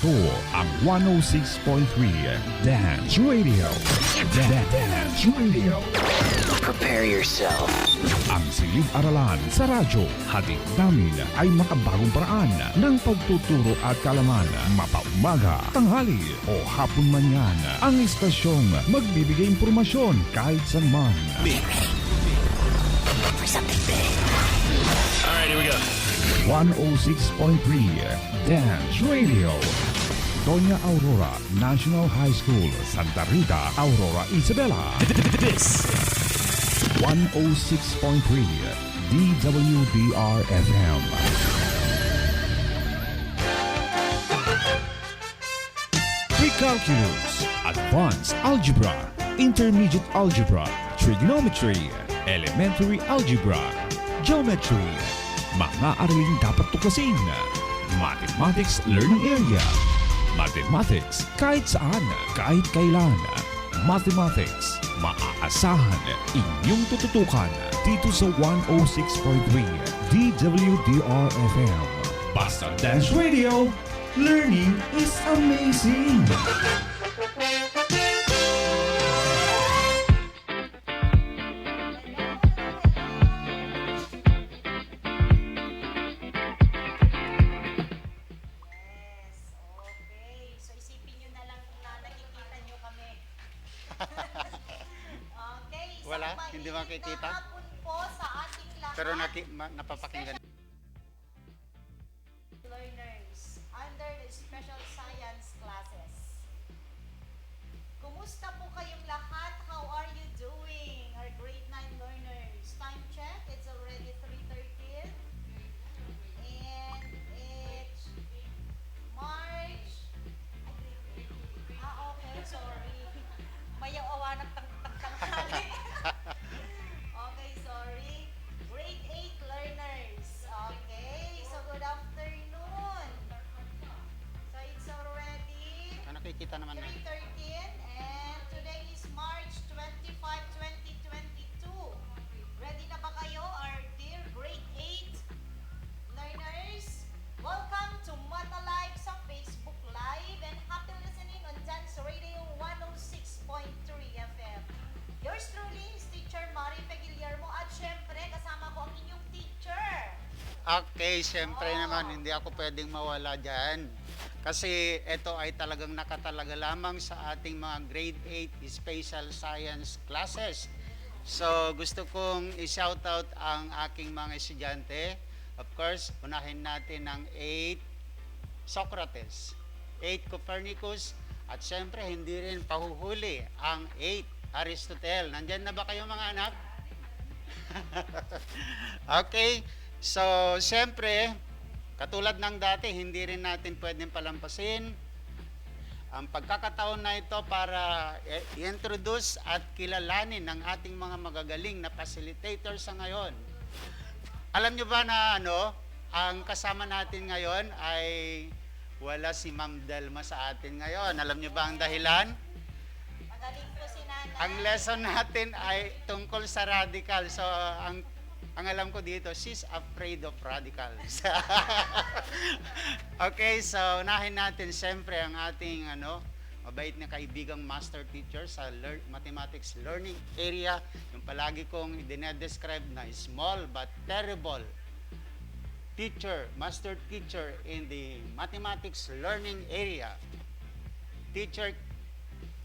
Ito ang 106.3 Dance Radio. Dance Radio. Prepare yourself. Ang silid-aralan sa radyo, hatid namin ay makabagong paraan ng pagtuturo at kaalaman. Mapaumaga, tanghali o hapon man yan, ang istasyong magbibigay impormasyon kahit saan man. For something big. Alright, here we go. 106.3 Dance Radio. Doña Aurora National High School, Santa Rita, Aurora, Isabela. This 106.3 DWDR-FM. Pre-calculus, Advanced Algebra, Intermediate Algebra, Trigonometry, Elementary Algebra, Geometry. Mga araling dapat tuklasin. Mathematics Learning Area. Mathematics kahit saan, kahit kailan. Mathematics, maaasahan inyong tututukan dito sa 106.3 DWDR-FM. Basta Dance Radio, learning is amazing! Wala, hindi makikita. Kahapon po sa ating lahat. Pero napapakinggan. Learners under the special science classes. Kumusta po kayong lahat? How are you doing? Our grade 9 learners. Time check, it's already 3:13. And it's March. Okay, sorry. Mayaw awanag tang-tang-tang-tali. Okay, sorry. Grade 8 learners. Okay, so good afternoon. So it's already Nakikita naman na. 3:13 and today is March 25, 2022. Ready na ba kayo, our dear grade 8 learners? Welcome to Mata Live sa Facebook Live and happy listening on Dance Radio 106.3 FM. Yours truly is Teacher Mari Guillermo at syempre kasama ko ang inyong teacher. Okay, syempre naman, hindi ako pwedeng mawala dyan. Kasi ito ay talagang nakatalaga lamang sa ating mga grade 8 special science classes. So, gusto kong i-shoutout ang aking mga estudyante. Of course, unahin natin ang 8 Socrates, 8 Copernicus, at syempre, hindi rin pahuhuli ang 8 Aristotle. Nandyan na ba kayo mga anak? Okay, so syempre, katulad ng dati, hindi rin natin pwedeng palampasin ang pagkakataon na ito para i-introduce at kilalanin ng ating mga magagaling na facilitators sa ngayon. Alam nyo ba na ang kasama natin ngayon ay wala si Ma'am Delma sa atin ngayon. Alam nyo ba ang dahilan? Magaling po si Nana. Ang lesson natin ay tungkol sa radical. So, ang alam ko dito, she's afraid of radicals. Okay, so unahin natin siyempre ang ating mabait na kaibigang master teacher sa mathematics learning area. Yung palagi kong dinedescribe na small but terrible teacher, master teacher in the mathematics learning area. Teacher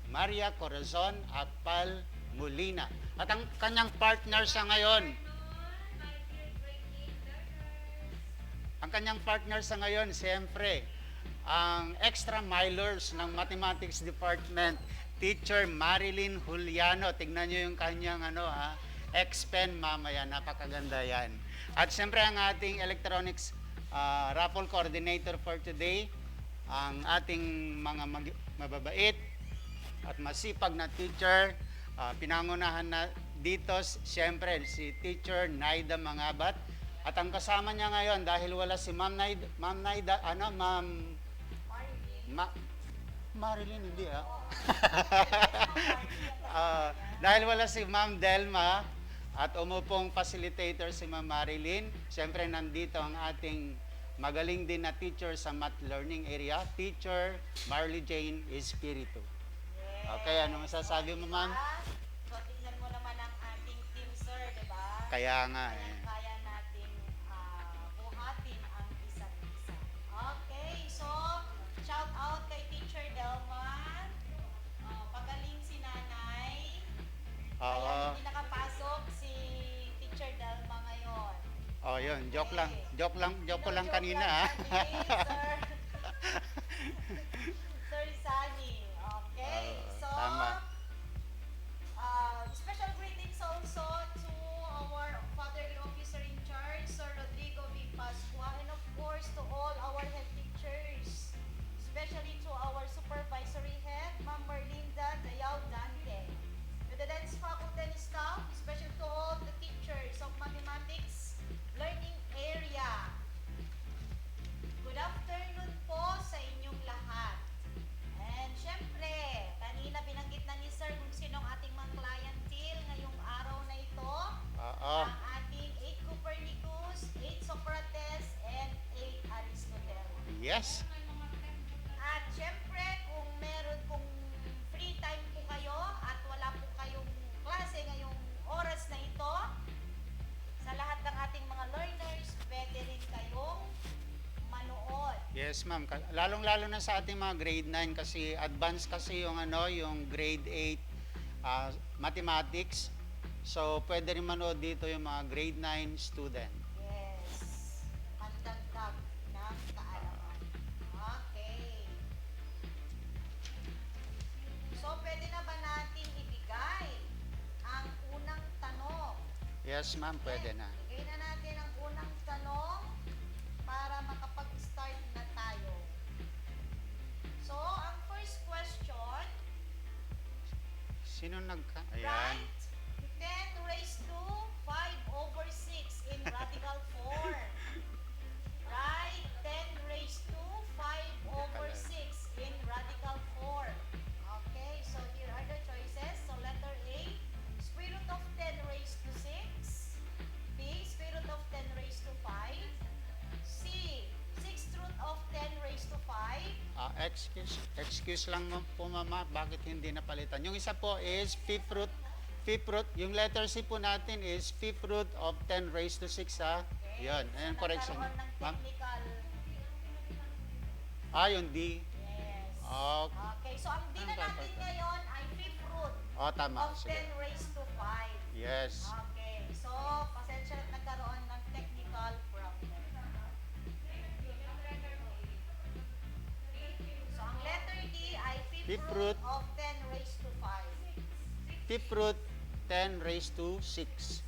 Maria Corazon Akpal Molina. At ang kanyang partner sa ngayon, siyempre, ang extra milers ng mathematics department, Teacher Marilyn Juliano. Tignan nyo yung kanyang X-pen mamaya, napakaganda yan. At siyempre ang ating electronics raffle coordinator for today, ang ating mga mababait at masipag na teacher, pinangunahan na dito siyempre si Teacher Naida Mangabat. At ang kasama niya ngayon, dahil wala si Ma'am Naida, Marilyn, hindi dahil wala si Ma'am Delma at umupong facilitator si Ma'am Marilyn, siyempre nandito ang ating magaling din na teacher sa math learning area, Teacher Marley Jane Espiritu. Okay, ano masasabi mo, ma'am? So, tingnan mo naman ang ating team, sir, di ba? Kaya nga eh. Kaya nating buhatin ang isa't isa. Okay, so, shout out kay Teacher Delman. Pagaling si nanay. Kaya Oo. hindi nakapasok si Teacher Delma ngayon. Oh, yun. Joke lang. Okay. Joke ko lang Joke kanina, lang ha? kami, sir. Sir Sunny. Okay. So, tama. special greetings also to our fatherly officer in charge, Sir Rodrigo V. Pascua, and of course to all our head teachers, especially to our supervisory head, Ma'am Merlinda Dayaw Dante. To the dance faculty and staff, especially to all the teachers of mathematics learning area. Good afternoon po sa inyong lahat. And syempre, kanina binanggit na ni Sir kung sinong ating mga clientele ngayong araw na ito. Oo. Ang ating 8 Copernicus, 8 Socrates, and 8 Aristotle. Yes. At syempre, kung free time po kayo at wala po kayong klase ngayong oras na ito, sa lahat ng ating mga learners, pwede rin kayong manood. Yes, ma'am. Lalong-lalo na sa ating mga grade 9 kasi advanced kasi yung yung grade 8 mathematics. So, pwede rin manood dito yung mga grade 9 student. Yes. Pandagdag ng kaalaman. Okay. So, pwede na ba natin ibigay ang unang tanong? Yes, ma'am. Pwede na. Bigay na natin ang unang tanong para makapag-start na tayo. So, ang first question, Sino Ayan. write 10 raised to 5/6 in radical form. Write 10 raised to 5/6 in radical form. Okay, so here are the choices. So letter A, square root of 10 raised to 6. B, square root of 10 raised to 5. C, 6th root of 10 raised to 5. Excuse lang po, mama. Bakit hindi napalitan? Yung isa po is fifth root. Yung letter C po natin is fifth root of 10 raised to 6, ha? Okay. Yun. Ayan, So, correction. nagkaroon ng Ma'am? technical. Yung D. Yes. Okay. Okay, so ang din na Ano ba, natin pardon? ngayon ay fifth root Tama. of Sige. 10 raised to 5. Yes. Okay, so pasensya na nagkaroon ng technical problem. So ang letter D ay fifth Fifth root root. of 10 raised to 5. Fifth root 10 raised to 6.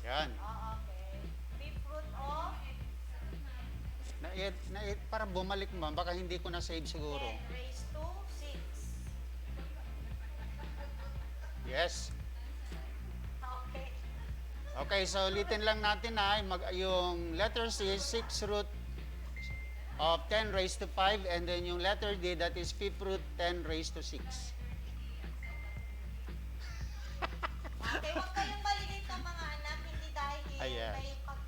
Yan. Okay. Fifth root of Para bumalik mo, baka hindi ko na-save siguro. 10 raised to 6. Yes. Okay. Okay, so ulitin lang natin yung letter C is 6th root of 10 raised to 5 and then yung letter D that is 5th root 10 raised to 6. Okay, huwag kayong malilito mga anak, hindi dahil Yes.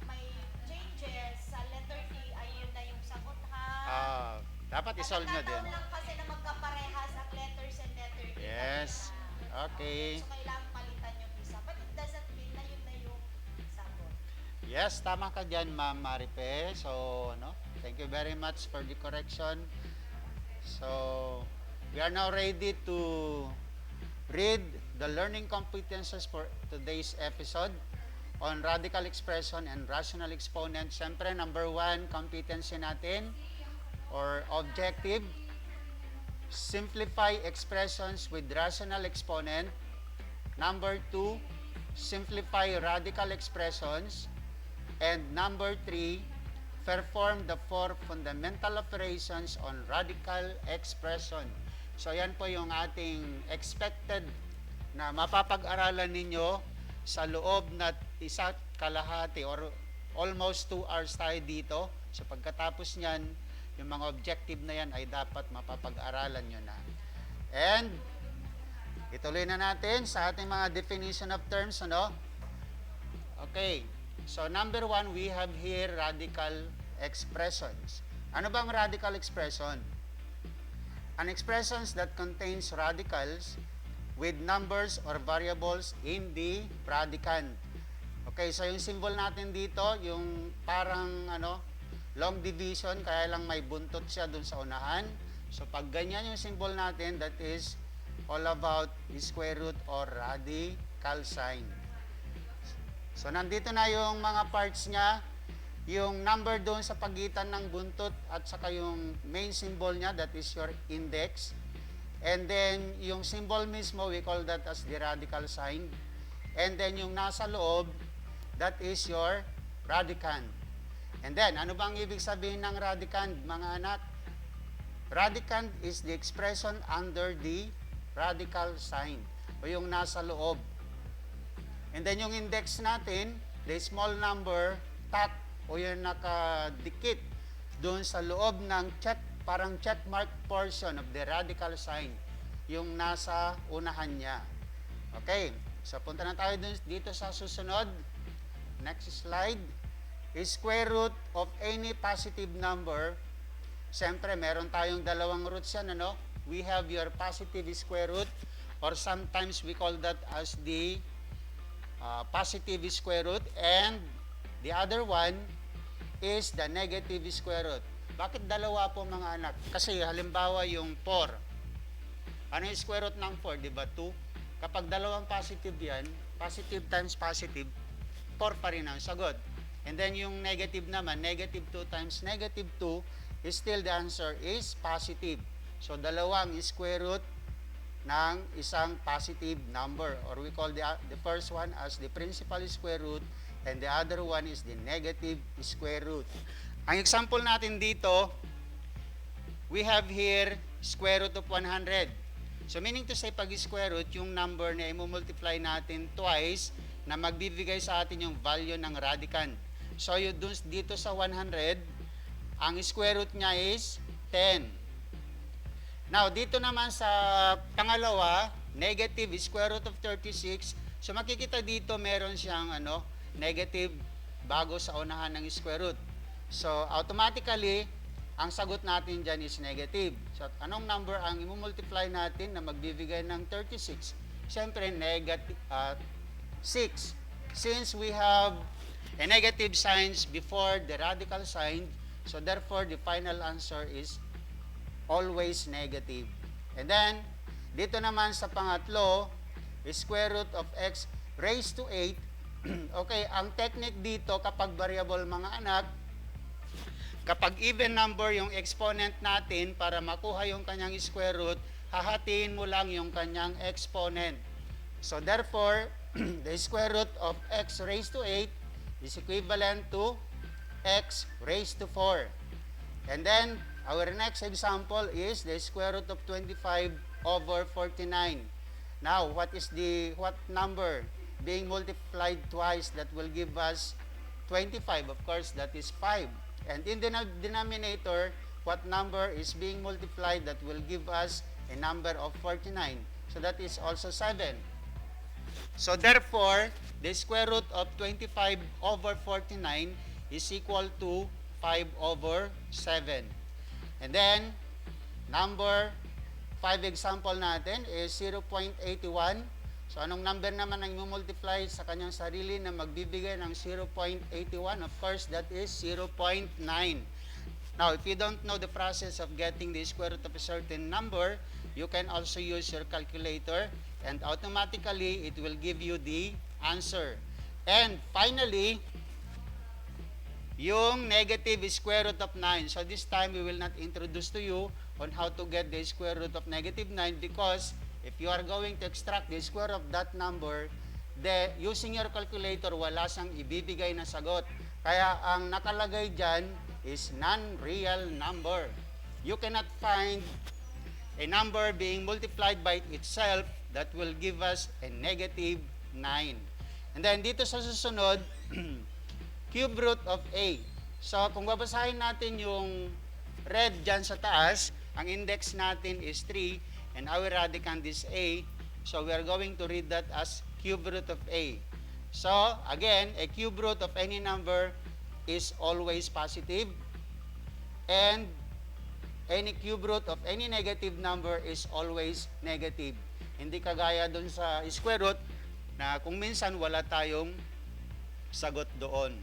may changes sa letter D, ayun na yung sagot ha. Dapat isolve na din. Nagkataon lang kasi na magkaparehas ang letters and letter D. Yes. Okay. So, kailangan palitan yung isa. But it doesn't mean na yun na yung sagot. Yes, tama ka dyan, Ma'am Maripe. So, thank you very much for the correction. So, we are now ready to read the learning competencies for today's episode on radical expression and rational exponent. Siyempre, number 1, competency natin or objective. Simplify expressions with rational exponent. Number 2, simplify radical expressions. And number 3, perform the 4 fundamental operations on radical expression. So yan po yung ating expected na mapapag-aralan ninyo sa loob na isa't kalahati or almost 2 hours tayo dito. So pagkatapos niyan, yung mga objective na yan ay dapat mapapag-aralan nyo na. And ituloy na natin sa ating mga definition of terms, Okay. So number 1, we have here radical expressions. Ano bang radical expression? An expressions that contains radicals with numbers or variables in the radicand. Okay, so yung symbol natin dito, yung parang long division, kaya lang may buntot siya dun sa unahan. So pag ganyan yung symbol natin, that is all about the square root or radical sign. So nandito na yung mga parts niya, yung number doon sa pagitan ng buntot at saka yung main symbol niya, that is your index. And then yung symbol mismo, we call that as the radical sign. And then yung nasa loob, that is your radicand. And then, ano bang ibig sabihin ng radicand, mga anak? Radicand is the expression under the radical sign, o yung nasa loob. And then yung index natin, the small number, tat, o yung nakadikit doon sa loob ng parang check mark portion of the radical sign, yung nasa unahan niya. Okay, so punta na tayo dito sa susunod. Next slide. Square root of any positive number. Siyempre, meron tayong dalawang roots yan, We have your positive square root, or sometimes we call that as the positive square root, and the other one is the negative square root. Bakit dalawa po, mga anak? Kasi halimbawa yung 4. Ano yung square root ng 4? Diba 2? Kapag dalawang positive yan, positive times positive, 4 pa rin ang sagot. And then yung negative naman, negative 2 times negative 2, is still the answer is positive. So dalawang square root ng isang positive number, or we call the first one as the principal square root, and the other one is the negative square root. Ang example natin dito, we have here square root of 100. So meaning to say, pag square root, yung number na i-multiply natin twice, na magbibigay sa atin yung value ng radicand. So dito sa 100, ang square root niya is 10. Now, dito naman sa pangalawa, negative square root of 36. So makikita dito meron siyang negative bago sa unahan ng square root. So automatically, ang sagot natin dyan is negative. So anong number ang i-multiply natin na magbibigay ng 36? Siyempre, negative 6. Since we have a negative signs before the radical sign, so therefore the final answer is always negative. And then, dito naman sa pangatlo, square root of x raised to 8. Okay, ang technique dito kapag variable, mga anak, kapag even number yung exponent natin, para makuha yung kanyang square root, hahatiin mo lang yung kanyang exponent. So therefore, the square root of x raised to 8 is equivalent to x raised to 4. And then, our next example is the square root of 25 over 49. Now, what number being multiplied twice that will give us 25? Of course, that is 5. And in the denominator, what number is being multiplied that will give us a number of 49? So that is also 7. So therefore, the square root of 25 over 49 is equal to 5 over 7. And then, number 5 example natin is 0.81. So anong number naman ang i-multiply sa kanyang sarili na magbibigay ng 0.81? Of course, that is 0.9. Now, if you don't know the process of getting the square root of a certain number, you can also use your calculator, and automatically it will give you the answer. And finally, yung negative square root of 9. So this time, we will not introduce to you on how to get the square root of negative 9, because if you are going to extract the square of that number, using your calculator, wala siyang ibibigay na sagot. Kaya ang nakalagay dyan is non-real number. You cannot find a number being multiplied by itself that will give us a negative 9. And then dito sa susunod, cube root of a. So kung babasahin natin yung red dyan sa taas, ang index natin is 3, and our radicand is a. So we are going to read that as cube root of a. So again, a cube root of any number is always positive. and any cube root of any negative number is always negative. Hindi kagaya dun sa square root na kung minsan wala tayong sagot doon.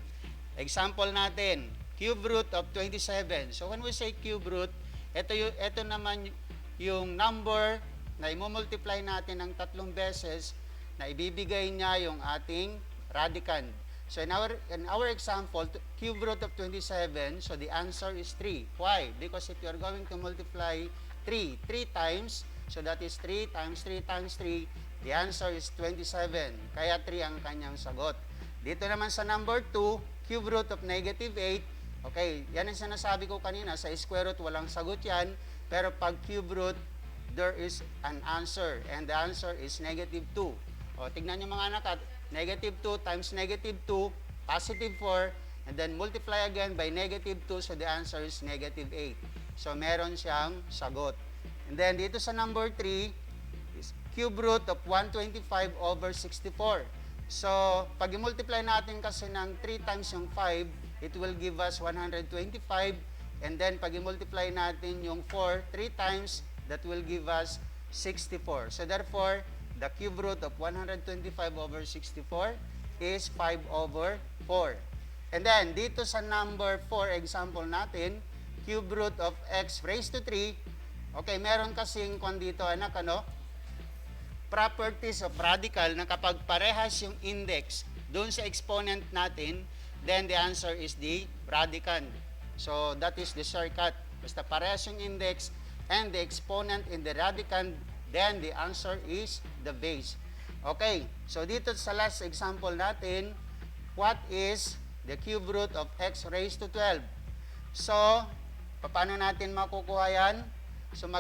Example natin, cube root of 27. So when we say cube root, ito naman yung number na i-multiply natin ng 3 beses na ibibigay niya yung ating radicand. So in our example, cube root of 27, so the answer is 3. Why? Because if you are going to multiply 3 times, so that is 3 times 3 times 3, the answer is 27. Kaya 3 ang kanyang sagot. Dito naman sa number 2, cube root of negative 8, okay, yan ang sinasabi ko kanina, sa square root walang sagot yan, pero pag cube root, there is an answer, and the answer is negative 2. O, tignan nyo mga anak, negative 2 times negative 2, positive 4, and then multiply again by negative 2, so the answer is negative 8. So, meron siyang sagot. And then, dito sa number 3, is cube root of 125 over 64. So, pag i-multiply natin kasi ng 3 times yung 5, it will give us 125, and then pag i-multiply natin yung 4, 3 times, that will give us 64. So, therefore, the cube root of 125 over 64 is 5 over 4. And then, dito sa number 4, example natin, cube root of x raised to 3. Okay, meron kasing kung dito, anak, properties of radical na kapag parehas yung index doon sa exponent natin, then the answer is the radicand. So, that is the shortcut. Basta parehas yung index and the exponent in the radicand, then the answer is the base. Okay, so dito sa last example natin, what is the cube root of x raised to 12? So, paano natin makukuha yan? So,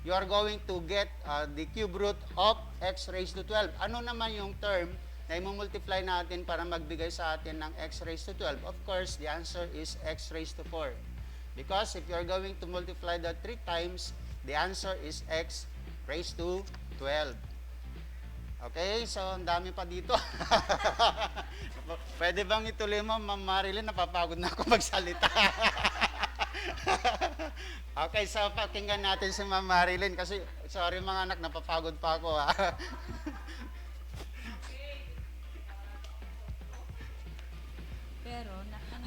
you are going to get the cube root of x raised to 12. Ano naman yung term na i-multiply natin para magbigay sa atin ng x raised to 12? Of course, the answer is x raised to 4. Because if you are going to multiply that 3 times, the answer is x raised to 12. Okay, so ang dami pa dito. Pwede bang ituloy mo, Ma'am Marilyn? Napapagod na ako magsalita. Okay, so pakinggan natin si Ma'am Marilyn kasi, sorry mga anak, napapagod pa ako.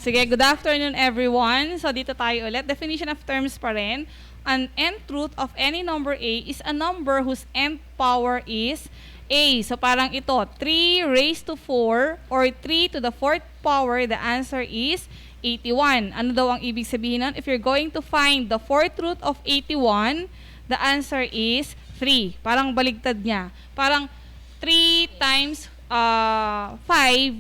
Sige, good afternoon everyone. So dito tayo ulit. Definition of terms pa rin. An nth root of any number a is a number whose nth power is a. So parang ito, 3 raised to 4 or 3 to the 4th power, the answer is 81. Ano daw ang ibig sabihin nun? If you're going to find the 4th root of 81, the answer is 3. Parang baligtad niya. Parang 3 times 5,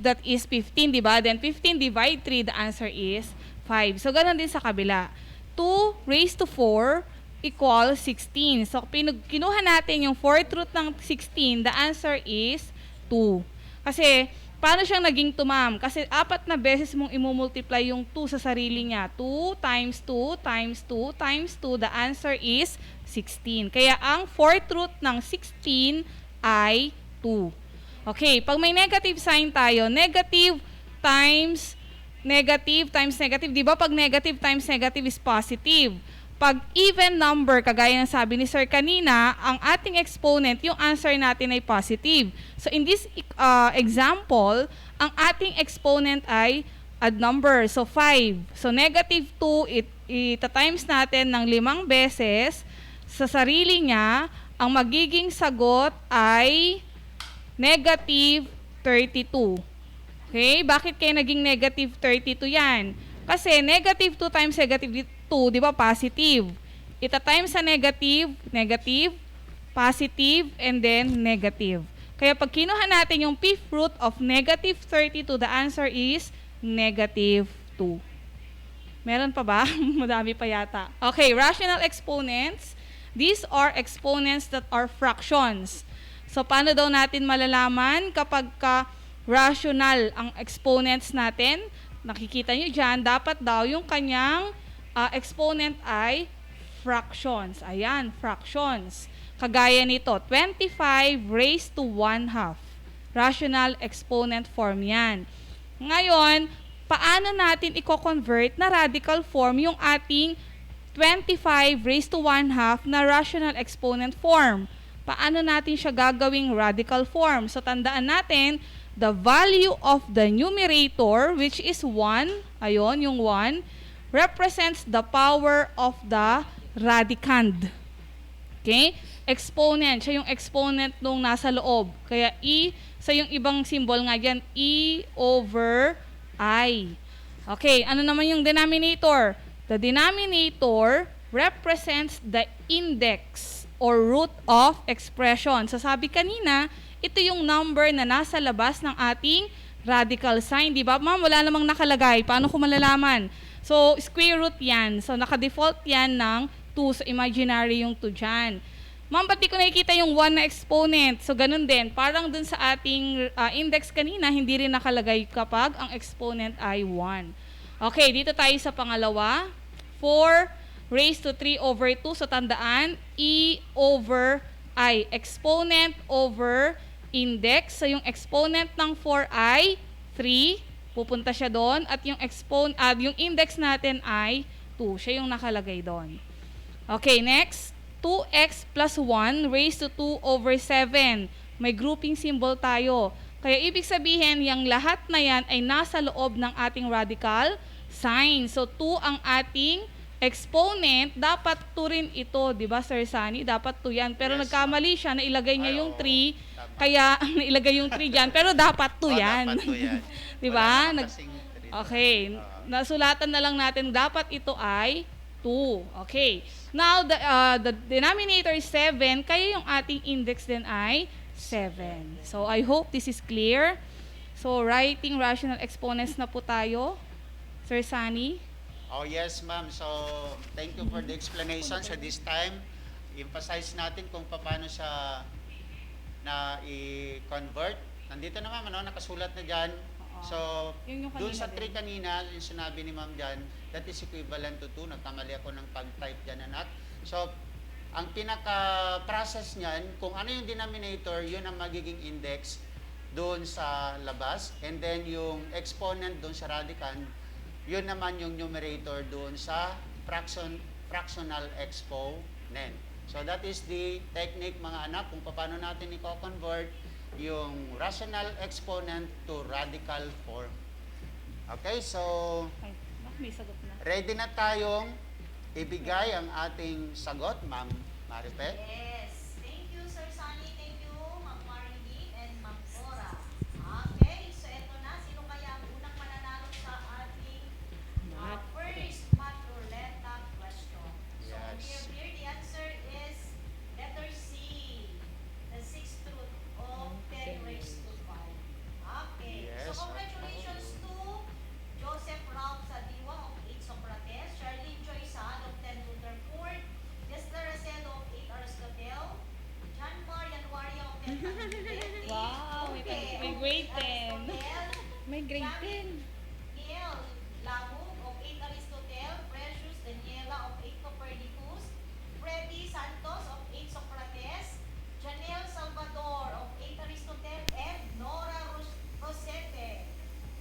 that is 15, di ba? Then 15 divide 3, the answer is 5. So, ganun din sa kabila. 2 raised to 4 equals 16. So, kinuha natin yung 4th root ng 16, the answer is 2. Kasi, paano siyang naging 2, ma'am? Kasi 4 na beses mong imumultiply yung 2 sa sarili niya. 2 times 2 times 2 times 2, the answer is 16. Kaya, ang 4th root ng 16 ay 2. Okay, pag may negative sign tayo, negative times negative, di ba pag negative times negative is positive? Pag even number, kagaya ng sabi ni Sir kanina, ang ating exponent, yung answer natin ay positive. So in this example, ang ating exponent ay odd number, so 5. So negative 2, ita-times natin ng 5 beses, sa sarili niya, ang magiging sagot ay negative 32. Okay? Bakit kaya naging negative 32 yan? Kasi negative 2 times negative 2, di ba, positive. Ita-times sa negative, negative, positive, and then negative. Kaya pag kinuha natin yung 5th root of negative 32, the answer is negative 2. Meron pa ba? Madami pa yata. Okay, rational exponents. These are exponents that are fractions. So, paano daw natin malalaman kapag rational ang exponents natin? Nakikita nyo dyan, dapat daw yung kanyang exponent ay fractions. Ayan, fractions. Kagaya nito, 25 raised to 1/2. Rational exponent form yan. Ngayon, paano natin i-convert na radical form yung ating 25 raised to 1/2 na rational exponent form. Paano natin siya gagawing radical form? So, tandaan natin, the value of the numerator, which is 1, ayun, yung 1, represents the power of the radicand. Okay? Exponent, siya yung exponent nung nasa loob. Kaya sa yung ibang symbol nga dyan, E over I. Okay, ano naman yung denominator? The denominator represents the index or root of expression. So sabi kanina, ito yung number na nasa labas ng ating radical sign. Di ba, ma'am? Wala namang nakalagay. Paano ko malalaman? So, square root yan. So, naka-default yan ng 2. So, imaginary yung 2 dyan. Ma'am, ba't di ko nakikita yung 1 na exponent? So, ganun din. Parang dun sa ating index kanina, hindi rin nakalagay kapag ang exponent ay 1. Okay, dito tayo sa pangalawa. 4 raised to 3 over 2. So, tandaan, E over I. Exponent over index. So, yung exponent ng 4 ay 3. Pupunta siya doon. At yung yung index natin ay 2. Siya yung nakalagay doon. Okay, next. 2x plus 1 raised to 2 over 7. May grouping symbol tayo. Kaya ibig sabihin, yung lahat na yan ay nasa loob ng ating radical sign. So, 2 ang ating exponent. Dapat 2 rin ito. Di ba, Sir Sunny? Dapat 2 yan. Pero nagkamali siya. Nailagay niya yung 3. Kaya, nailagay yung 3 dyan. Pero dapat 2 yan. Dapat 2 yan. Di ba? Kasing 3. Okay. Nasulatan na lang natin. Dapat ito ay 2. Okay. Now, the denominator is 7. Kaya yung ating index din ay 7. So, I hope this is clear. So, writing rational exponents na po tayo. Sir Sunny? Oh yes, ma'am. So, thank you for the explanation. So, this time, emphasize natin kung paano siya na i-convert. Nandito na, ma'am, ano, nakasulat na dyan. So, dun sa 3 kanina, yung sinabi ni ma'am dyan, that is equivalent to 2. Nagkamali ako ng pag-type dyan, anak. So, ang pinaka-process niyan, kung ano yung denominator, yun ang magiging index doon sa labas. And then, yung exponent doon sa radicand, yun naman yung numerator doon sa fractional exponent. So, that is the technique, mga anak, kung paano natin i-convert yung rational exponent to radical form. Okay, so May sagot na. ready na tayong ibigay ang ating sagot, Ma'am Maripet. Yes. Thank you, Sir Sunny. Thank you, Ma'am Marilyn and Ma'am Cora. Okay, so eto na. Sino kaya ang unang mananalo sa ating first math Roleta question? So, Yes. here the answer is letter C. The 6th root of 10 raised to 5. Okay. Yes, So, congratulations to Joseph Ralph Sadiwa of 8 Socrates, Charlene Joy Saan of 10 Rutherford, Desla Racedo of 8 Aristotle, John Mar Yanwaria of 10 Tagliente, Wow, may grade 10. May grade 10. Niel Lamug of 8 Aristotle, Precious Daniela of 8 Copernicus, Freddy Santos of 8 Socrates, Janelle Salvador of 8 Aristotle, and Nora Rosete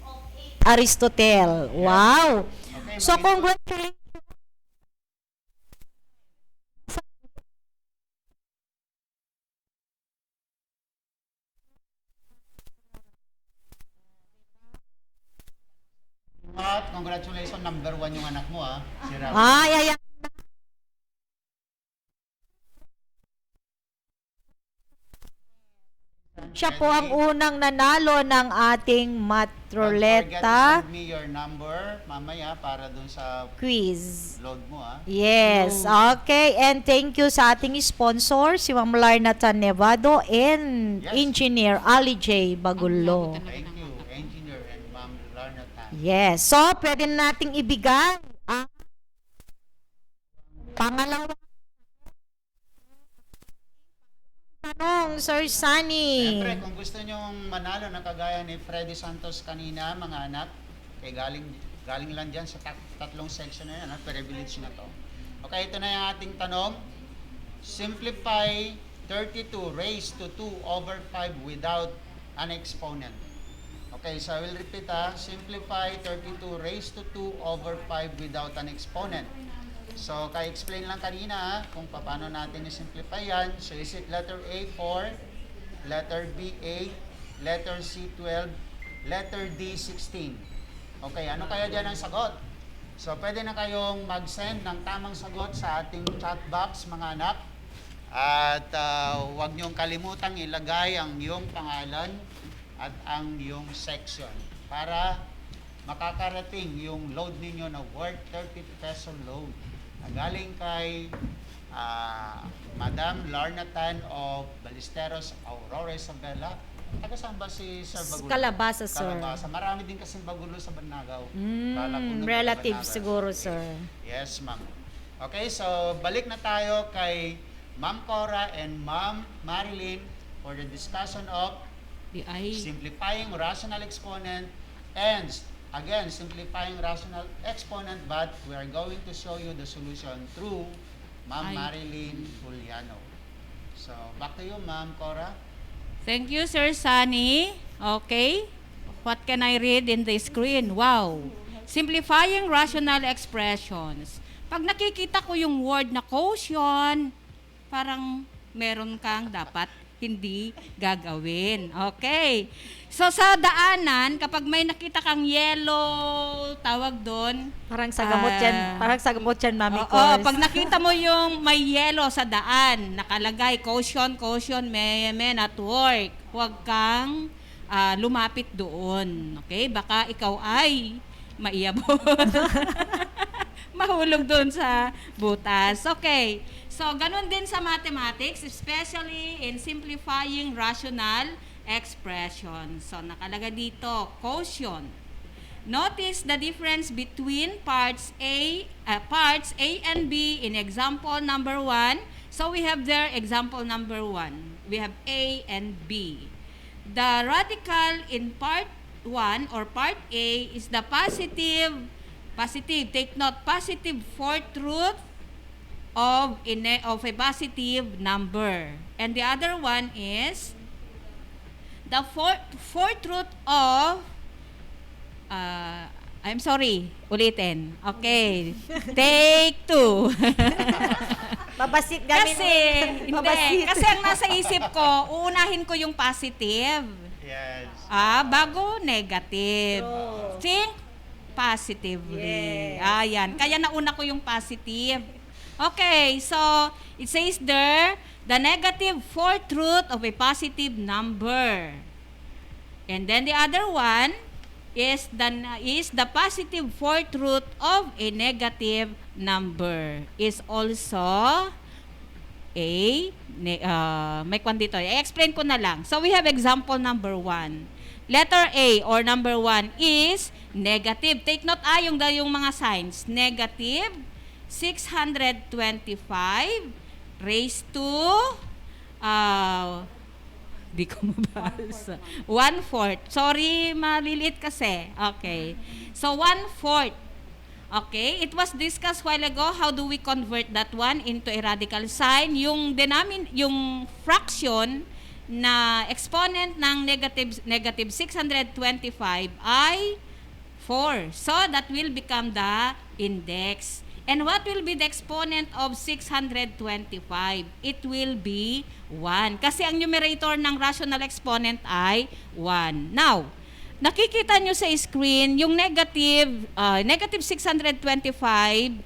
of 8 Aristotle. Wow! Okay, So, Ma'am. congratulations. At congratulations, number 1 yung anak mo, si Raul. Ay, ay, ay. Siya po ang unang nanalo ng ating math Don't forget to Roleta send me your number mamaya para dun sa quiz. load mo, Yes, okay. And thank you sa ating sponsor, si Ma'am Larna Tan Nevado and Yes. Engineer Ali J. Bagulo. Thank you, Engineer and Ma'am Larna Tan. Yes, so pwede na nating ibigay ang pangalawa tanong, Sir Sunny. Siyempre, kung gusto nyong manalo ng kagaya ni Freddy Santos kanina, mga anak, galing lang dyan sa tatlong section na yan, privilege na to. Okay, ito na yung ating tanong. Simplify 32 raised to 2 over 5 without an exponent. Okay, so I will repeat simplify 32 raised to 2 over 5 without an exponent. So, ka-explain lang kanina kung paano natin i-simplify yan. So, is it letter A 4, letter B 8, letter C 12, letter D 16? Okay, ano kaya dyan ang sagot? So, pwede na kayong mag-send ng tamang sagot sa ating chat box, mga anak. At huwag niyong kalimutang ilagay ang iyong pangalan at ang iyong section para makakarating yung load ninyo na worth 30 peso load na galing kay Madam Lorna Tan of Ballesteros, Aurora, Isabela. Taga saan ba si Sir Bagulo? Kalabasa, sir. Kalabasa. Marami din kasing Bagulo sa Banagaw. Relative siguro, sir. Yes, ma'am. Okay, so balik na tayo kay Ma'am Cora and Ma'am Marilyn for the discussion of simplifying rational exponent and again simplifying rational exponent, but we are going to show you the solution through Ma'am Marilyn Juliano. So back to you, Ma'am Cora. Thank you, Sir Sunny. Okay. What can I read in the screen? Wow. Simplifying rational expressions. Pag nakikita ko yung word na quotient, parang meron kang dapat hindi gagawin. Okay. So sa daanan, kapag may nakita kang yellow, tawag doon. Parang sa gamot yan. Parang sa gamot yan, Mami Oo, Cors. pag nakita mo yung may yellow sa daan, nakalagay, caution, may at work. Huwag kang lumapit doon. Okay? Baka ikaw ay maiyabot. Mahulog doon sa butas. Okay. So, ganun din sa mathematics, especially in simplifying rational expressions. So, nakalagay dito, quotient. Notice the difference between parts A and B in example number 1. So, we have there example number 1. We have A and B. The radical in part 1 or part A is the positive, take note, positive fourth root of a positive number. And the other one is the fourth root of I'm sorry, ulitin. Okay. Take 2. Babasit gamit. Kasi ang nasa isip ko, uunahin ko yung positive. Yes. Bago negative. Think positively. Ayan. Kaya nauna ko yung positive. Okay, so it says there, the negative fourth root of a positive number. And then the other one is the positive fourth root of a negative number. Is also may kwan dito. I-explain ko na lang. So we have example number 1. Letter A or number 1 is negative. Take note yung mga signs. Negative 625 raised to di ko mabasa. 1/4. Sorry, maliliit kasi. Okay. So 1/4. Okay, it was discussed while ago. How do we convert that one into a radical sign? Yung fraction na exponent ng negative 625 ay 4. So that will become the index. And what will be the exponent of 625? It will be 1. Kasi ang numerator ng rational exponent ay 1. Now, nakikita nyo sa screen, yung negative 625,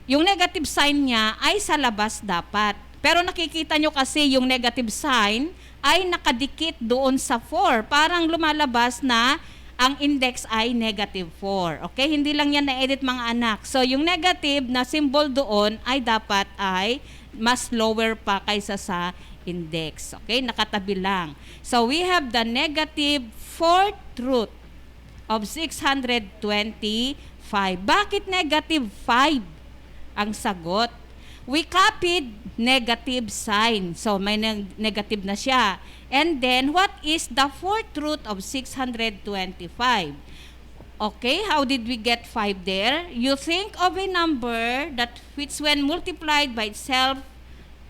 yung negative sign niya ay sa labas dapat. Pero nakikita nyo kasi yung negative sign ay nakadikit doon sa 4. Parang lumalabas na ang index ay negative 4. Okay? Hindi lang yan na-edit mga anak. So, yung negative na symbol doon ay dapat ay mas lower pa kaysa sa index. Okay? Nakatabi lang. So, we have the negative fourth root of 625. Bakit negative 5 ang sagot? We copied negative sign. So, may negative na siya. And then, what is the fourth root of 625? Okay, how did we get 5 there? You think of a number that which when multiplied by itself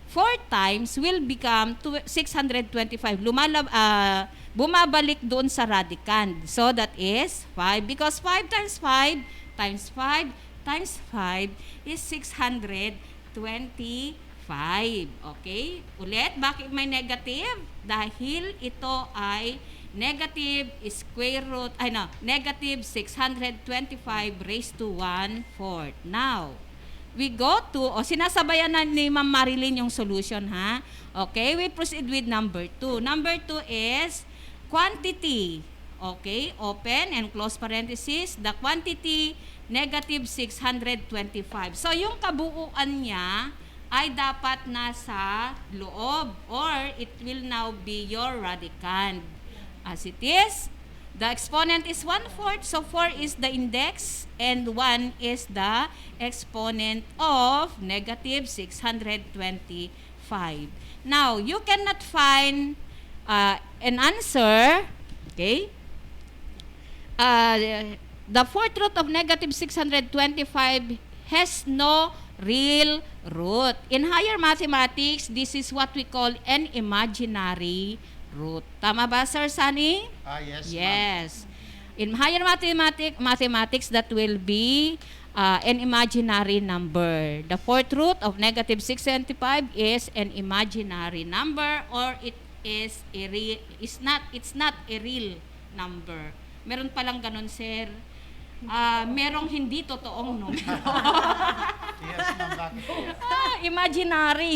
4 times will become 625. bumabalik doon sa radicand. So that is 5 because 5 times 5 times 5 times 5 is 625. Okay? Ulit, bakit may negative? Dahil ito ay negative 625 raised to 1/4. Now, we go to, sinasabayan na ni Ma'am Marilyn yung solution, ha? Okay, we proceed with number 2. Number 2 is quantity. Okay, open and close parenthesis. The quantity, negative 625. So, yung kabuuan niya ay dapat nasa loob or it will now be your radicand. As it is, the exponent is 1/4, so 4 is the index and 1 is the exponent of negative 625. Now, you cannot find an answer, okay? The fourth root of negative 625 has no real root. In higher mathematics, this is what we call an imaginary root. Tama ba, Sir Sunny? Yes, ma'am. Yes. In higher mathematics, that will be an imaginary number. The fourth root of negative 625 is an imaginary number or it is it's not a real number. Meron palang ganun, sir. Merong hindi totoong numero. Yes, ma'am. Bakit po? Imaginary.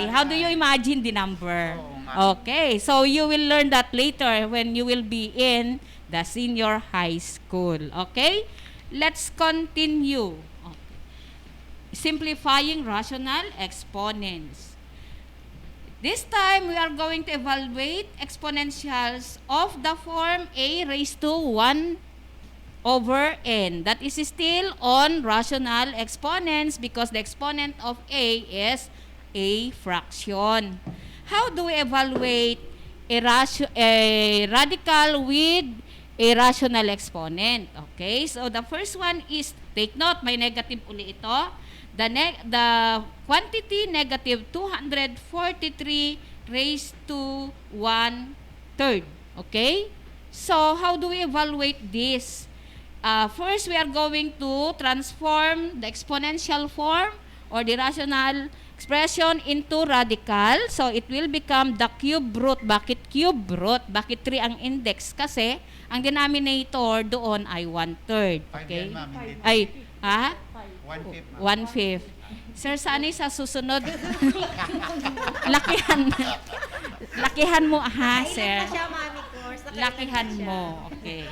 How do you imagine the number? Oo nga. Okay, so you will learn that later when you will be in the senior high school. Okay? Let's continue. Okay. Simplifying rational exponents. This time, we are going to evaluate exponentials of the form a raised to 1 over n. That is still on rational exponents because the exponent of a is a fraction. How do we evaluate a radical with a rational exponent? Okay, so the first one is, take note, may negative uli ito. The quantity negative 243 raised to 1/3. Okay? So, how do we evaluate this? First, we are going to transform the exponential form or the rational expression into radical. So, it will become the cube root. Bakit cube root? Bakit 3 ang index? Kasi, ang denominator doon ay 1/3. Okay? 5 yan, ma'am. Hindi. Ay, ha? 1/5, ma'am. 1/5. Sir Sunny, sa susunod, lakihan mo, ha, sir? Kailan na siya, Mami Course? Lakihan mo, okay.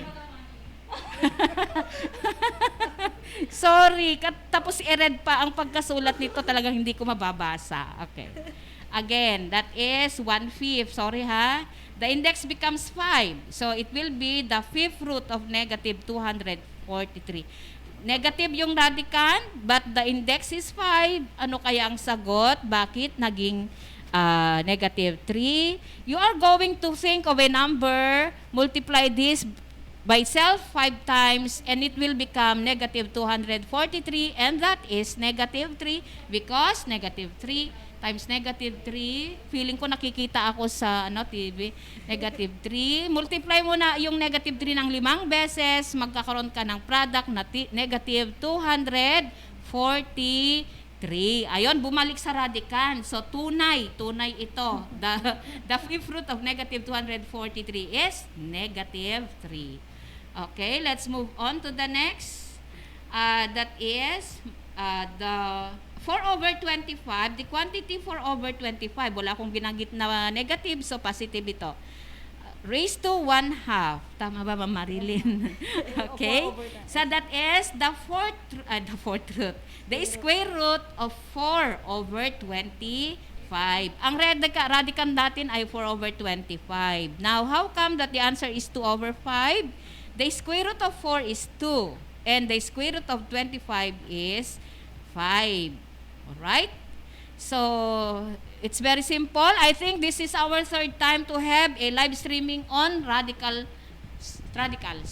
Sorry, tapos i-read pa ang pagkasulat nito, talagang hindi ko mababasa. Okay. Again, that is 1/5. Sorry, ha? The index becomes 5. So, it will be the 5th root of negative 243. Negative yung radicand, but the index is 5. Ano kaya ang sagot? Bakit naging negative 3? You are going to think of a number, multiply this by itself 5 times, and it will become negative 243, and that is negative 3 because negative 3 times negative 3, feeling ko nakikita ako sa TV, negative 3. Multiply mo na yung negative 3 ng 5 beses, magkakaroon ka ng product na negative 243. Ayun, bumalik sa radicand. So, tunay ito. The fifth root of negative 243 is negative 3. Okay, let's move on to the next. That is the 4 over 25, the quantity 4 over 25, wala akong binanggit na negative, so positive ito. Raised to 1/2. Tama ba, Ma'am Marilyn? Okay? So that is the fourth root. The square root of 4 over 25. Ang radicand natin ay 4 over 25. Now, how come that the answer is 2 over 5? The square root of 4 is 2. And the square root of 25 is 5. Alright? So, it's very simple. I think this is our third time to have a live streaming on radicals.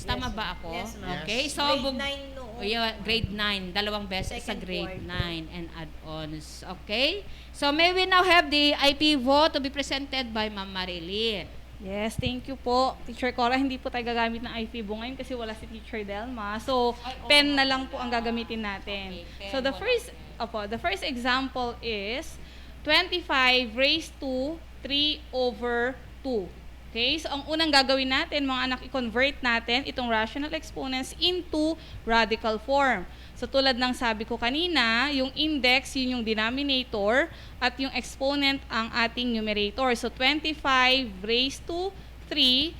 Tama ba ako? Yes, ma'am. Okay. So, Grade 9 noon. grade 9. Dalawang beses sa Second grade quarter. 9 and add-ons. Okay? So, may we now have the IP vote to be presented by Ma'am Marilyn. Yes, thank you po. Teacher Cora, hindi po tayo gagamit ng iFibo ngayon kasi wala si Teacher Delma. So, pen na lang po ang gagamitin natin. Okay, pen So, the first example is 25 raised to 3 over 2. Okay, so ang unang gagawin natin, mga anak, i-convert natin itong rational exponents into radical form. So tulad ng sabi ko kanina, yung index, yun yung denominator, at yung exponent ang ating numerator. So 25 raised to 3,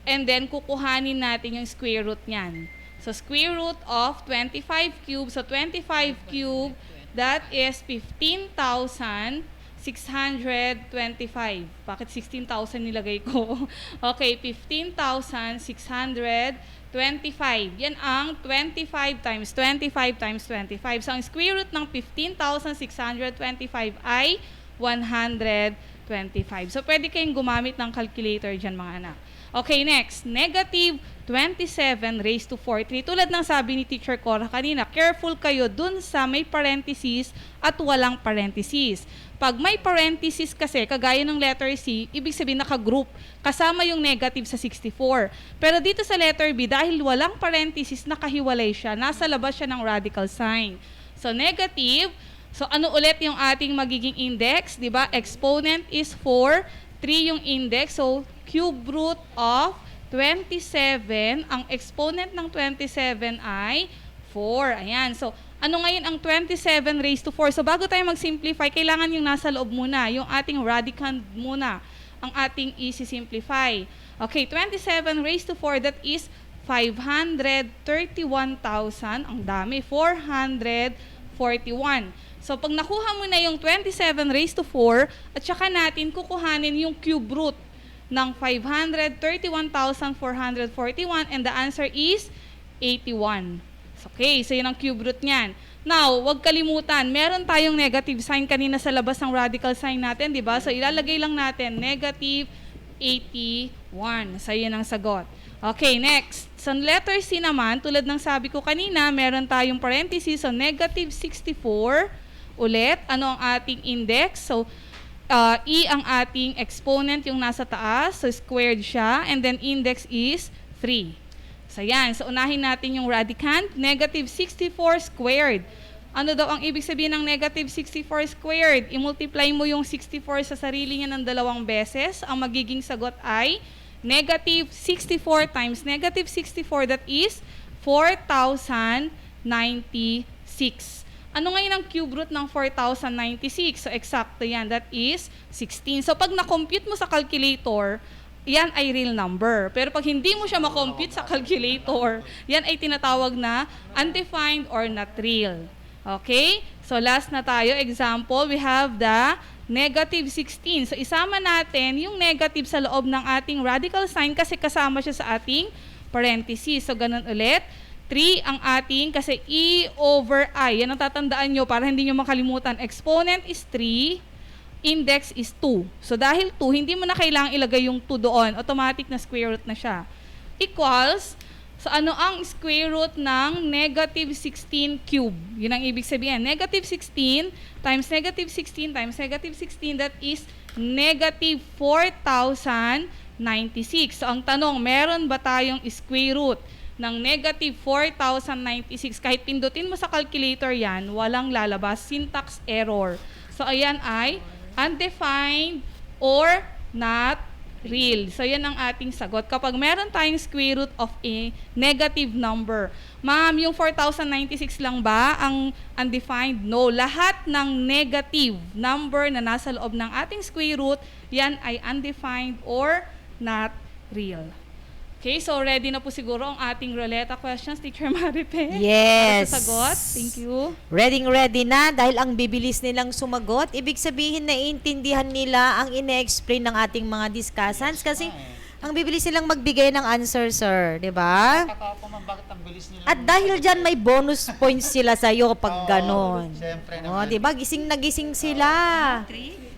and then kukuhanin natin yung square root niyan. So square root of 25 cubed, so 25 cubed, that is 15,625. Bakit 16,000 nilagay ko? Okay, 15,625. Yan ang 25 times 25 times 25. So, ang square root ng 15,625 ay 125. So, pwede kayong gumamit ng calculator dyan, mga anak. Okay, next. Negative 27 raised to 43. Tulad ng sabi ni Teacher Cora kanina, careful kayo dun sa may parentheses at walang parentheses. Pag may parentheses kasi, kagaya ng letter C, ibig sabihin naka-group. Kasama yung negative sa 64. Pero dito sa letter B, dahil walang parentheses, nakahiwalay siya. Nasa labas siya ng radical sign. So, negative. So, ano ulit yung ating magiging index? Diba? Exponent is 4. 3 yung index. So, cube root of 27. Ang exponent ng 27 ay 4. Ayan. So, ano ngayon ang 27 raised to 4? So, bago tayo mag-simplify, kailangan yung nasa loob muna. Yung ating radicand muna. Ang ating isi-simplify. Okay, 27 raised to 4, that is 531,000. Ang dami, 441. So, pag nakuha mo na yung 27 raised to 4, at saka natin kukuhanin yung cube root ng 531,441, and the answer is 81. Okay, so yun ang cube root niyan. Now, huwag kalimutan, meron tayong negative sign kanina sa labas ng radical sign natin, di ba? So, ilalagay lang natin, negative 81. So, yun ang sagot. Okay, next. So, letter C naman, tulad ng sabi ko kanina, meron tayong parenthesis, so negative 64. Ulit, ano ang ating index? So, E ang ating exponent, yung nasa taas, so squared siya, and then index is 3. So, yan. So, unahin natin yung radicand. Negative 64 squared. Ano daw ang ibig sabihin ng negative 64 squared? I-multiply mo yung 64 sa sarili niya ng 2 beses. Ang magiging sagot ay negative 64 times negative 64. That is 4,096. Ano ngayon ang cube root ng 4,096? So, eksakto yan. That is 16. So, pag na-compute mo sa calculator, yan ay real number. Pero pag hindi mo siya makompute sa calculator, yan ay tinatawag na undefined or not real. Okay? So last na tayo. Example, we have the negative 16. So isama natin yung negative sa loob ng ating radical sign kasi kasama siya sa ating parenthesis. So ganun ulit. 3 ang ating kasi E over I. Yan ang tatandaan nyo para hindi nyo makalimutan. Exponent is 3. Index is 2. So, dahil 2, hindi mo na kailangang ilagay yung 2 doon. Automatic na square root na siya. Equals, so ano ang square root ng negative 16 cube? Yun ang ibig sabihin. Negative 16 times negative 16 times negative 16, that is negative 4,096. So, ang tanong, meron ba tayong square root ng negative 4,096? Kahit pindutin mo sa calculator yan, walang lalabas. Syntax error. So, ayan ay undefined or not real. So, yan ang ating sagot. Kapag meron tayong square root of a negative number. Ma'am, yung 4,096 lang ba ang undefined? No. Lahat ng negative number na nasa loob ng ating square root, yan ay undefined or not real. Okay, so ready na po siguro ang ating Roleta questions, Teacher Maripe? Yes. Para sa sagot. Thank you. Ready na dahil ang bibilis nilang sumagot. Ibig sabihin na iintindihan nila ang ine-explain ng ating mga discussants kasi ang bibilis nilang magbigay ng answer, sir. Di ba? Kakao man, bakit ang bilis nila? At dahil dyan may bonus points sila sa'yo pag ganon. Siyempre O, naman. di ba? Gising na gising sila.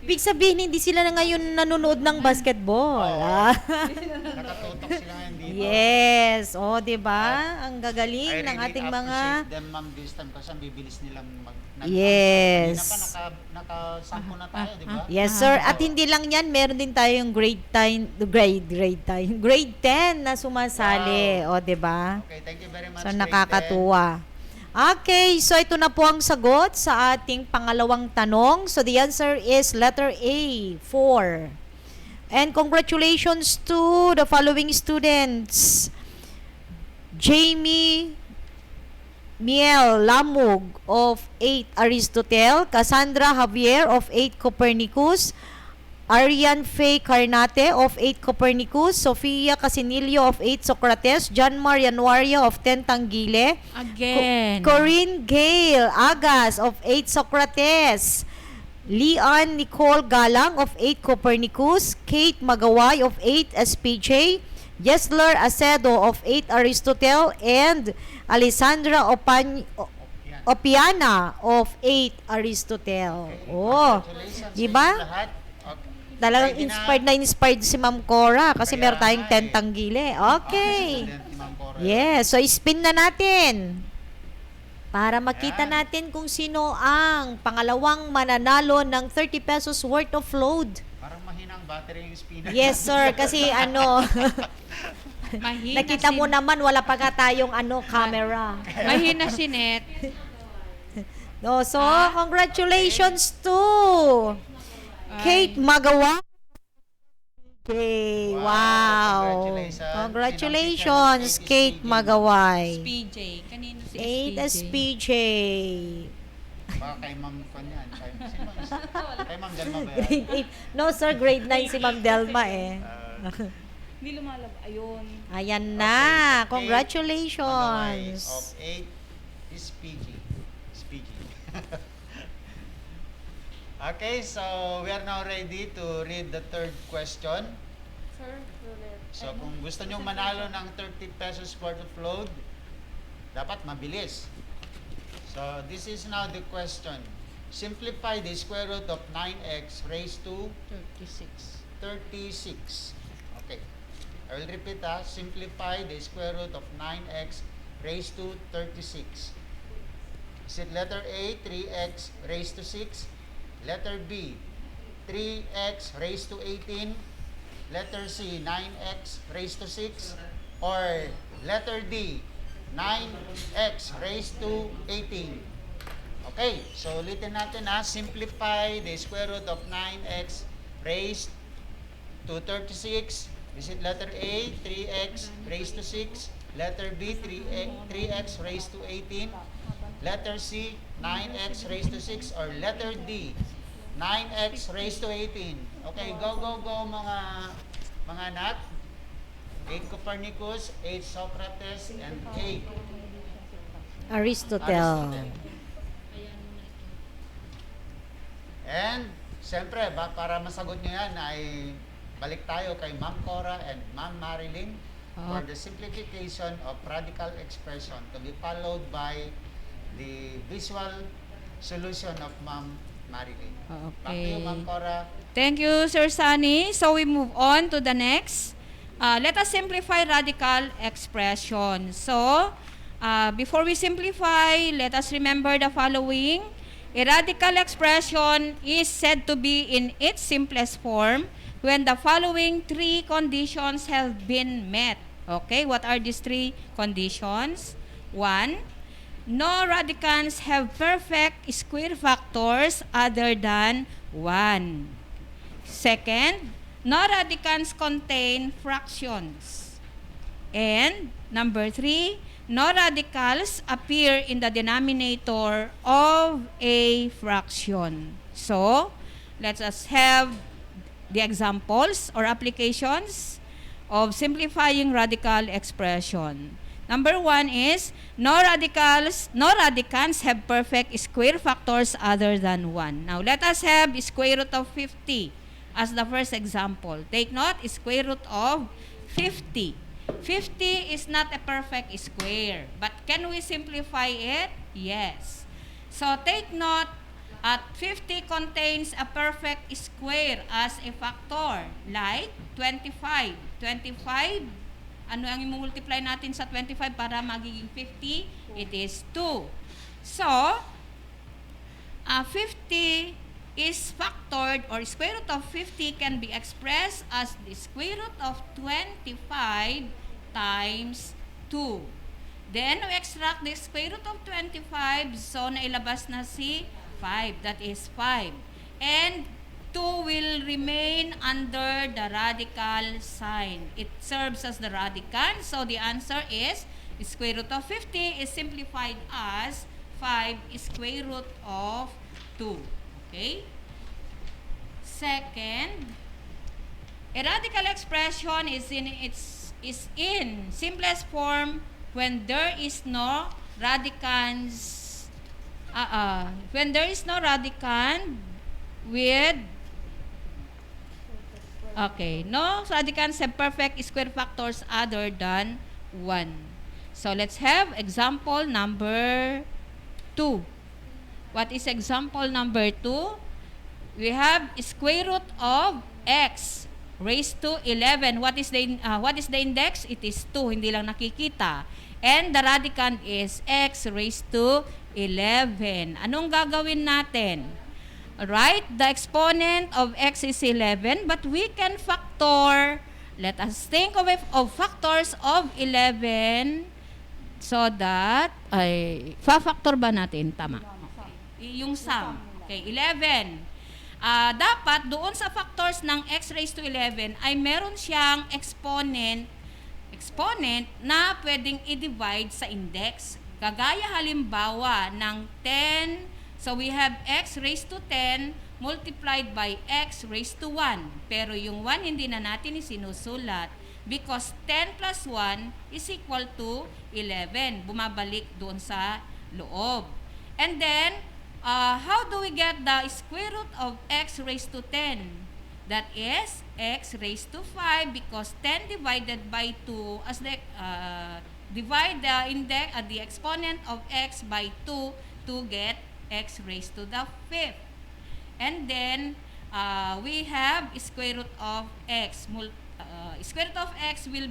Ibig sabihin, hindi sila na ngayon nanonood ng basketball. Nakatutok Tutok sila ngayon dito. Yes. O, di ba? Ang I gagaling ng really ating mga... appreciate them, ma'am, this time kasi ang bibilis nilang Yes. Kanina pa, naka-sampu na tayo, di ba? Yes, sir. At hindi lang yan, meron din tayong grade 10 na sumasali. O, di ba? Okay, thank you very much. So, grade nakakatuwa. Okay, so ito na po ang sagot sa ating pangalawang tanong. So, the answer is letter A, 4. And congratulations to the following students. Jamie Miel Lamug of 8 Aristotle, Cassandra Javier of 8 Copernicus, Arian Faye Carnate of 8 Copernicus, Sofia Casinillo of 8 Socrates, John Mar Januario of 10 Tangile, Again. Corinne Gale Agas of 8 Socrates, Leon Nicole Galang of 8 Copernicus, Kate Magaway of 8 SPJ, Yesler Acedo of 8 Aristotle, and Alessandra Opiana of 8 Aristotle. Oh, Congratulations di sa ba? inyo lahat. Okay. Talagang Ready inspired si Ma'am Cora kasi Kaya meron tayong nga 10 tanggili. Okay. student ni Ma'am Cora. Yes, so spin na natin. Para makita Ayan. natin kung sino ang pangalawang mananalo ng 30 pesos worth of load. Parang mahina ang battery yung spinner. Yes, sir. Kasi Mahina nakita mo naman wala pa nga tayong camera. Mahina si Net. No, so, congratulations to Kate Magawa. Okay, wow. Congratulations, Sino si Kate Kate? Magaway. SPJ. Kanino si 8 SPJ? SPJ. Baka kay Ma'am Kwan yan. Kay Ma'am Delma ba yan? Grade 8. No, sir, grade 9 si Ma'am Delma eh. Hindi lumalab. Ayun. Ayan na. Okay, so Kate Congratulations. of 8 is PG. Is PG. Okay, so we are now ready to read the third question. Sir, So kung gusto nyo manalo ng 30 pesos worth of load, dapat mabilis. So this is now the question. Simplify the square root of 9x raised to 36. Okay. I will repeat simplify the square root of 9x raised to 36. Is it letter A, 3x raised to 6? Letter B, 3x raised to 18? Letter C, 9x raised to 6? Or letter D, 9x raised to 18? Okay, so ulitin natin simplify the square root of 9x raised to 36. Is it letter A, 3x raised to 6? Letter B, 3x raised to 18? Letter C, 9x raised to 6? Or letter D, 9x raised to 18? Okay, go mga anak. 8 Copernicus, 8 Socrates, and 8 Aristotle. And, siyempre, para masagot nyo yan, ay balik tayo kay Ma'am Cora and Ma'am Marilyn for the simplification of radical expression to be followed by the visual solution of Ma'am Marilyn. Back to you, Ma'am Cora. Thank you, Sir Sunny. So we move on to the next. Let us simplify radical expression. So, before we simplify, let us remember the following. A radical expression is said to be in its simplest form when the following three conditions have been met. Okay, what are these three conditions? 1, no radicands have perfect square factors other than 1. Second, no radicands contain fractions. And number 3, no radicals appear in the denominator of a fraction. So, let us have the examples or applications of simplifying radical expression. Number 1 is, no radicands have perfect square factors other than 1. Now, let us have square root of 50 as the first example. Take note, square root of 50. 50 is not a perfect square, but can we simplify it? Yes. So, take note, at 50 contains a perfect square as a factor, like 25. 25 Ano ang i-multiply natin sa 25 para magiging 50? It is 2. So, 50 is factored, or square root of 50 can be expressed as the square root of 25 times 2. Then, we extract the square root of 25, so nailabas na si 5. That is 5. And 2 will remain under the radical sign. It serves as the radicand, so the answer is square root of 50 is simplified as 5 square root of 2. Okay? Second, a radical expression is in simplest form when there is no radicands. When there is no radicand with no radicants have perfect square factors other than 1. So let's have example number 2. What is example number 2? We have square root of x raised to 11. What is the index? It is 2, hindi lang nakikita. And the radicand is x raised to 11. Anong gagawin natin? Alright, the exponent of x is 11, but we can factor. Let us think of factors of 11 so that, fa-factor ba natin? Tama. Okay. Yung sum. Okay, 11. Dapat doon sa factors ng x raised to 11 ay meron siyang exponent na pwedeng i-divide sa index. Kagaya halimbawa ng 10, so we have x raised to 10 multiplied by x raised to 1. Pero yung 1 hindi na natin isinusulat because 10 plus 1 is equal to 11. Bumabalik doon sa loob. And then, how do we get the square root of x raised to 10? That is x raised to 5 because 10 divided by 2 as the divide the exponent of x by 2 to get x raised to the 5th. And then we have square root of x. Square root of x will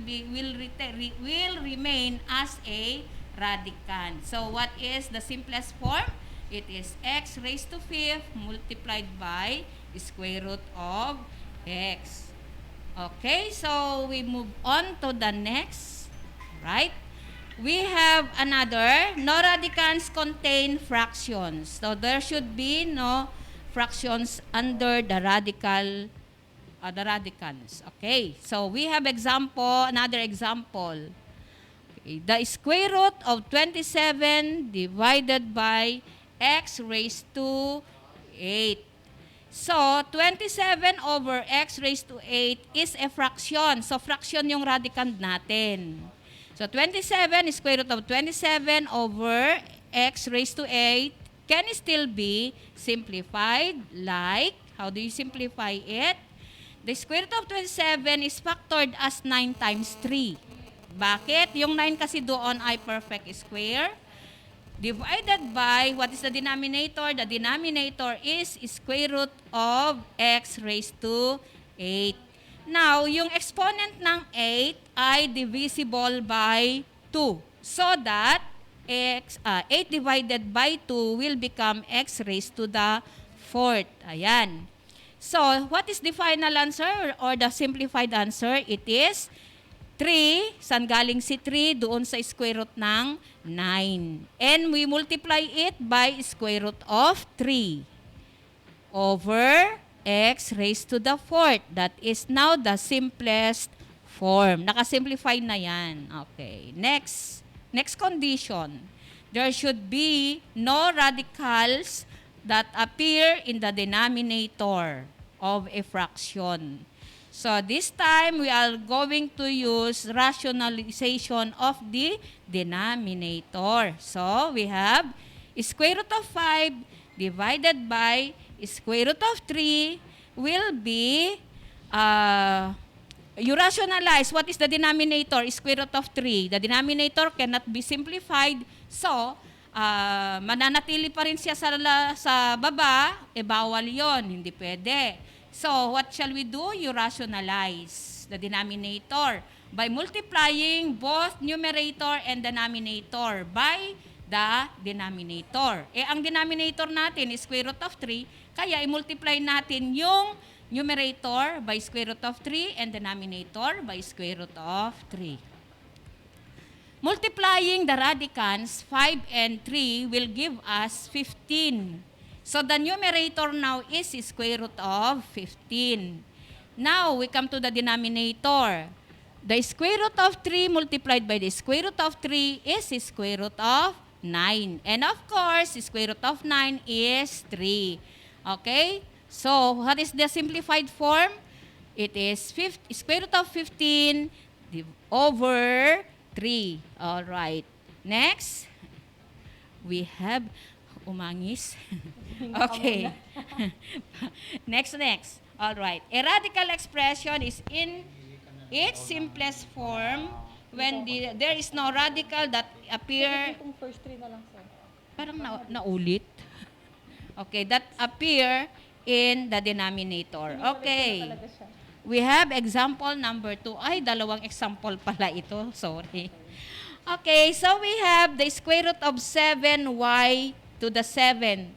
remain as a radicand. So what is the simplest form? It is x raised to 5th multiplied by square root of x. Okay, so we move on to the next. Right? We have another, no radicands contain fractions. So there should be no fractions under the radicands. Okay, so we have another example. Okay, the square root of 27 divided by x raised to 8. So, 27 over x raised to 8 is a fraction. So, fraction yung radicand natin. So, 27 square root of 27 over x raised to 8 can still be simplified like, how do you simplify it? The square root of 27 is factored as 9 times 3. Bakit? Yung 9 kasi doon ay perfect square. Divided by, what is the denominator? The denominator is square root of x raised to 8. Now, yung exponent ng 8 ay divisible by 2. So that 8 divided by 2 will become x raised to the 4th. Ayan. So, what is the final answer or the simplified answer? It is 3, saan galing si 3? Doon sa square root ng 9. And we multiply it by square root of 3 over x raised to the 4th. That is now the simplest form. Nakasimplify na yan. Okay. Next condition. There should be no radicals that appear in the denominator of a fraction. So this time, we are going to use rationalization of the denominator. So we have square root of 5 divided by square root of 3 will be, you rationalize what is the denominator, square root of 3. The denominator cannot be simplified. So, mananatili pa rin siya sa baba, bawal yon, hindi pwede. So, what shall we do? You rationalize the denominator. by multiplying both numerator and denominator by the denominator. Ang denominator natin is square root of 3, kaya i-multiply natin yung numerator by square root of 3 and denominator by square root of 3. Multiplying the radicands 5 and 3 will give us 15. So the numerator now is square root of 15. Now we come to the denominator. The square root of 3 multiplied by the square root of 3 is square root of 9. And of course, square root of 9 is 3. Okay? So, what is the simplified form? It is square root of 15 over 3. All right. Next, we have umangis. Okay. next. All right. A radical expression is in its simplest form when there is no radical that appear. Parang naulit. Okay, that appear in the denominator. Okay. We have example number 2. Ay, dalawang example pala ito. Sorry. Okay, so we have the square root of 7y to the 7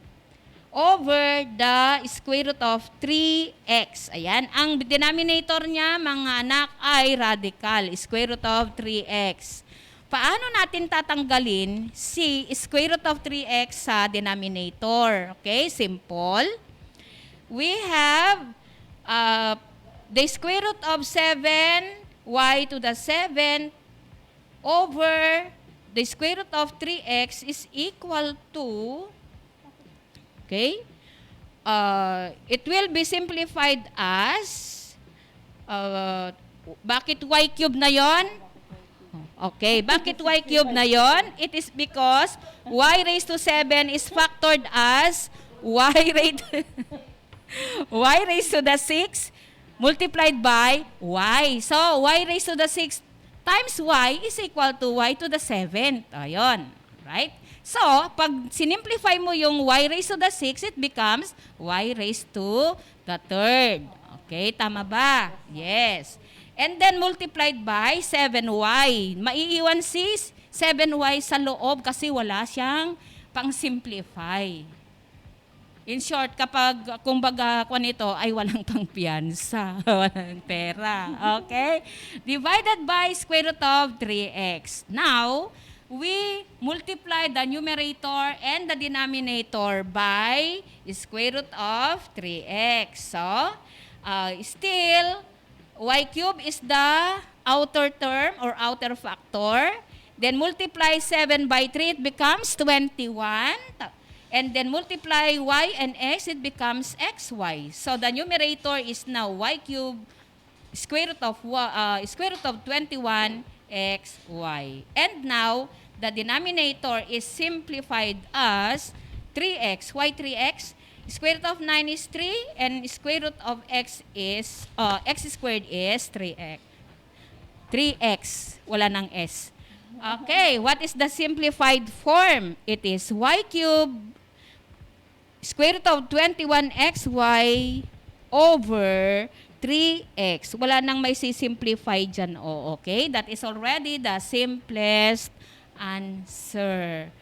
over the square root of 3x. Ayan, ang denominator niya, mga anak, ay radical, square root of 3x. Paano natin tatanggalin si square root of 3x sa denominator? Okay, simple. We have the square root of 7y to the 7 over the square root of 3x is equal to, okay, it will be simplified as, bakit y cube na yon? Okay, bakit y cube na yon? It is because y raised to 7 is factored as y raised to the 6 multiplied by y. So, y raised to the 6 times y is equal to y to the 7th. Ayun, right? So, pag sinimplify mo yung y raised to the 6, it becomes y raised to the 3rd. Okay, tama ba? Yes. And then multiplied by 7y. Maiiwan si 7y sa loob kasi wala siyang pang-simplify. In short, kapag kumbaga ko nito ay walang pangpiyansa, walang pera. Okay? Divided by square root of 3x. Now, we multiply the numerator and the denominator by square root of 3x. So, still, y cube is the outer term or outer factor. Then multiply 7 by 3, it becomes 21. And then multiply y and x, it becomes xy. So the numerator is now y cube square root of 21 xy. And now, the denominator is simplified as 3x. Why 3x? Square root of 9 is 3, and square root of x is, x squared is 3x. 3x, wala ng s. Okay, what is the simplified form? It is y cube square root of 21xy over 3x. Wala nang may sisimplify dyan. Okay? That is already the simplest answer.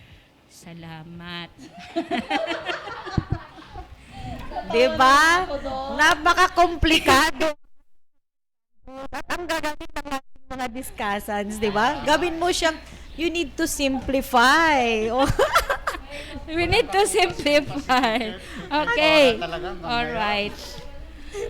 Salamat. Diba? Napaka-komplikado. At ang gagawin ng ating mga discussants, diba? Gawin mo siyang, you need to simplify. We need to simplify. Okay. Alright.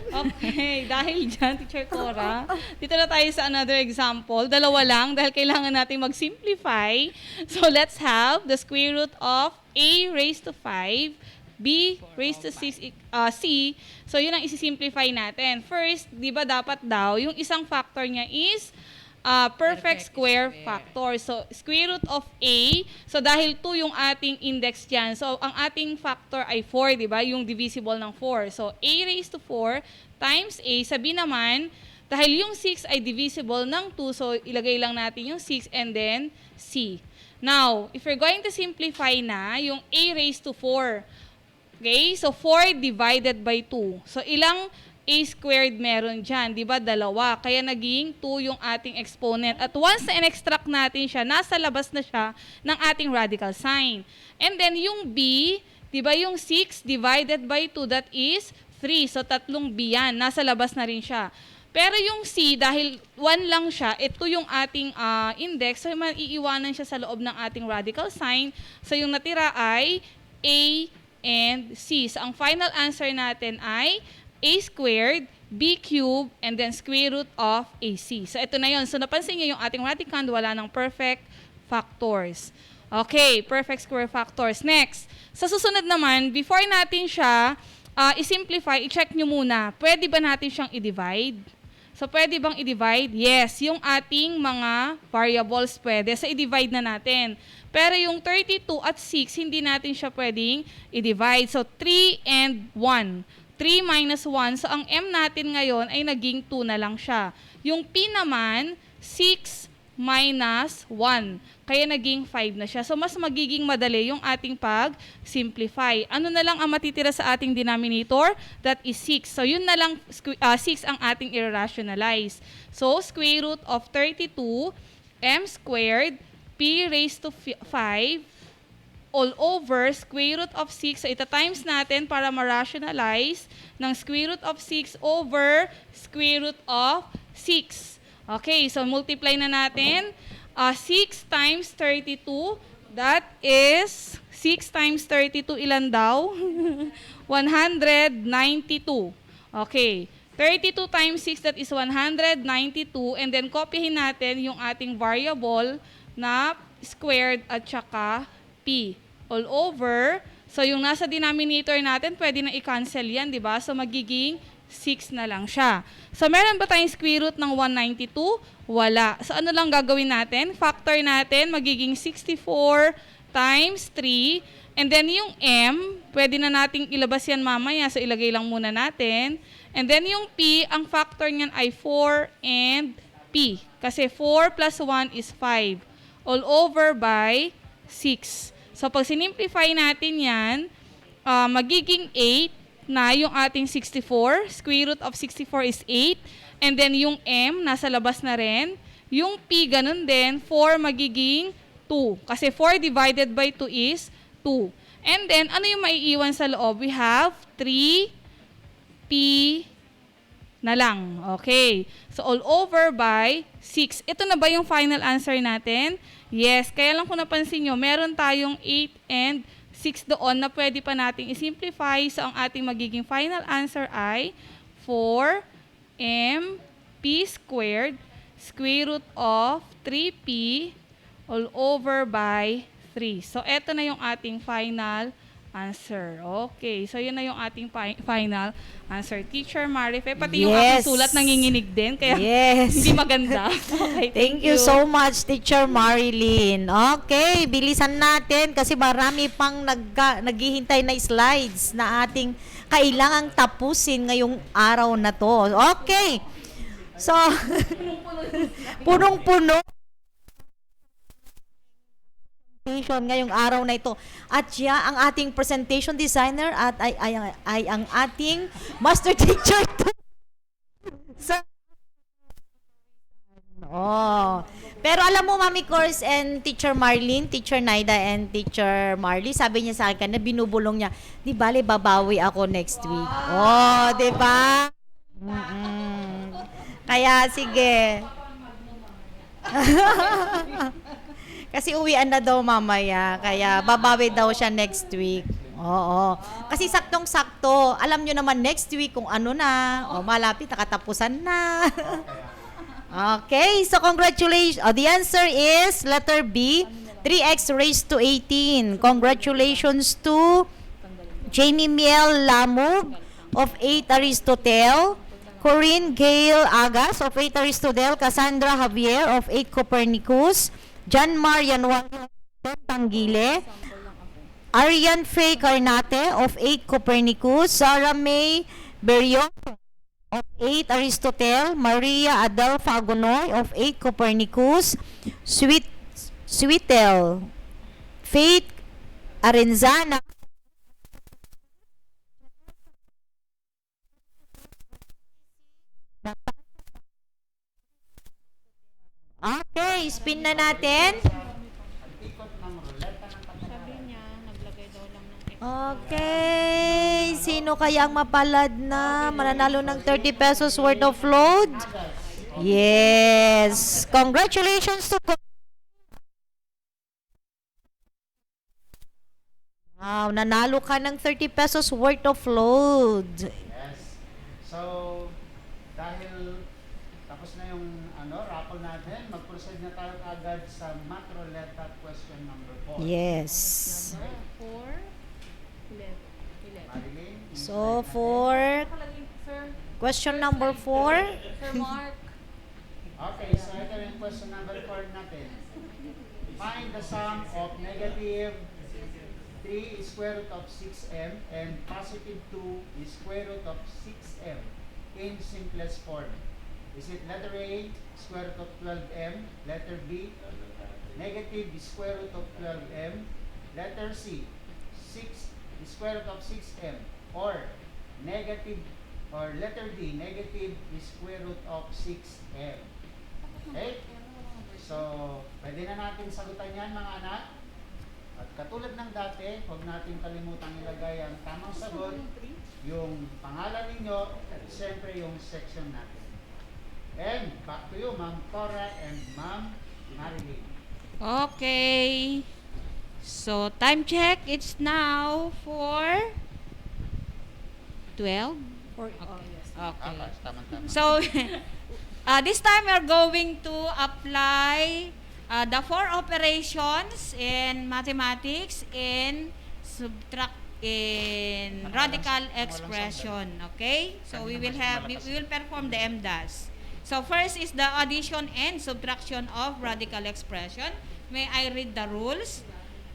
Okay, dahil dyan, Teacher Cora, dito na tayo sa another example. Dalawa lang dahil kailangan natin mag-simplify. So, let's have the square root of a raised to 5, b raised to 6, c. So, yun ang isi-simplify natin. First, di ba dapat daw, yung isang factor niya is perfect square factor. So, square root of a. So, dahil 2 yung ating index dyan. So, ang ating factor ay 4, di ba? Yung divisible ng 4. So, a raised to 4 times a. Sabi naman, dahil yung 6 ay divisible ng 2, so, ilagay lang natin yung 6 and then c. Now, if you're going to simplify na, yung a raised to 4. Okay? So, 4 divided by 2. So, ilang a squared meron dyan, di ba? Dalawa. Kaya naging 2 yung ating exponent. At once na in-extract natin siya, nasa labas na siya ng ating radical sign. And then yung b, di ba yung 6 divided by 2, that is 3. So, 3 b yan. Nasa labas na rin siya. Pero yung c, dahil 1 lang siya, ito yung ating index, so maiiwanan siya sa loob ng ating radical sign. So, yung natira ay a and c. So, ang final answer natin ay a squared, b cubed, and then square root of ac. So, ito na yun. So, napansin niyo yung ating radicand, wala ng perfect factors. Okay, perfect square factors. Next, sa susunod naman, before natin siya i-simplify, i-check nyo muna, pwede ba natin siyang i-divide? So, pwede bang i-divide? Yes, yung ating mga variables pwede. So, i-divide na natin. Pero yung 32 at 6, hindi natin siya pwedeng i-divide. So, 3 and 1. 3 minus 1. So, ang m natin ngayon ay naging 2 na lang siya. Yung p naman, 6 minus 1. Kaya naging 5 na siya. So, mas magiging madali yung ating pag-simplify. Ano na lang ang matitira sa ating denominator? That is 6. So, yun na lang 6 ang ating i-rationalize. So, square root of 32, m squared, p raised to 5, all over square root of 6. So, ita-times natin para ma-rationalize ng square root of 6 over square root of 6. Okay, so multiply na natin. 6 times 32, that is 6 times 32, ilan daw? 192. Okay, 32 times 6, that is 192. And then, kopyahin natin yung ating variable na squared at saka p. All over. So, yung nasa denominator natin, pwede na i-cancel yan, di ba? So, magiging 6 na lang siya. So, meron ba tayong square root ng 192? Wala. So, ano lang gagawin natin? Factor natin, magiging 64 times 3. And then, yung m, pwede na nating ilabas yan mamaya. So, ilagay lang muna natin. And then, yung p, ang factor niyan ay 4 and p. Kasi 4 plus 1 is 5. All over by 6. So, pag sinimplify natin yan, magiging 8 na yung ating 64. Square root of 64 is 8. And then, yung m, nasa labas na rin. Yung p, ganun din. 4 magiging 2. Kasi 4 divided by 2 is 2. And then, ano yung maiiwan sa loob? We have 3p na lang. Okay. So, all over by 6. Ito na ba yung final answer natin? Yes. Kaya lang kung napansin nyo, meron tayong 8 and 6 doon na pwede pa nating i-simplify. So, ang ating magiging final answer ay 4mp squared square root of 3p all over by 3. So, eto na yung ating final answer. Okay. So, yun na yung ating final answer. Teacher Marife, pati yung aking sulat nanginginig din. Kaya hindi maganda. Okay, Thank you so much, Teacher Marilyn. Okay, bilisan natin kasi marami pang naghihintay na slides na ating kailangang tapusin ngayong araw na to. Okay. So, punong-puno ngayong araw na ito. At siya ang ating presentation designer at ay ang ating master teacher. Pero alam mo, Mami Course and Teacher Marlene, Teacher Naida and Teacher Marley, sabi niya sa akin na binubulong niya, di bale babawi ako next week. Di ba? Kaya sige. Kasi uwian na daw mamaya. Kaya babawi daw siya next week. Oo. Kasi saktong-sakto. Alam nyo naman next week kung ano na. Malapit, nakatapusan na. Okay. So, congratulations. The answer is letter B, 3x raised to 18. Congratulations to Jamie Miel Lamug of 8 Aristotle, Corinne Gail Agas of 8 Aristotle, Cassandra Javier of 8 Copernicus, John Marian Tangile, Arian Faye Carnate of 8 Copernicus, Sarah May Berrion of 8 Aristotle, Maria Adelfa Agonoy of 8 Copernicus, Sweetel Faith Arenzana spin na natin. Ikot ng ruleta ng kapalaran. niya, naglagay daw lang ng Okay, sino kaya ang mapalad na mananalo ng 30 pesos worth of load? Yes, congratulations to Wow, nanalo ka ng 30 pesos worth of load. Yes. So, dahil tapos na yung raffle natin, mag-proceed na tayo agad sa math ruleta question number 4. Yes. 4, 11. Marilyn? So, for Sir, question number 4. Sir Mark. Okay, so ito yung question number 4 natin. Find the sum of negative 3 is square root of 6m and positive 2 is square root of 6m in simplest form. Is it letter A, square root of 12m, letter B, negative is square root of 12m, letter C, 6 is square root of 6m, or negative, or letter D, negative is square root of 6m. Okay? So, pwede na natin sagutan yan mga anak. At katulad ng dati, huwag natin kalimutang ilagay ang tamang sagot, yung pangalan ninyo, at siyempre yung section natin. And back to you, Ma'am Cora and Ma'am Marilyn. Okay. So, time check. It's now 4:12. Yes. Okay. Tama-tama. So, this time we're going to apply the 4 operations in mathematics in radical expression. Okay? So, we will perform the MDAS. So, first is the addition and subtraction of radical expression. May I read the rules?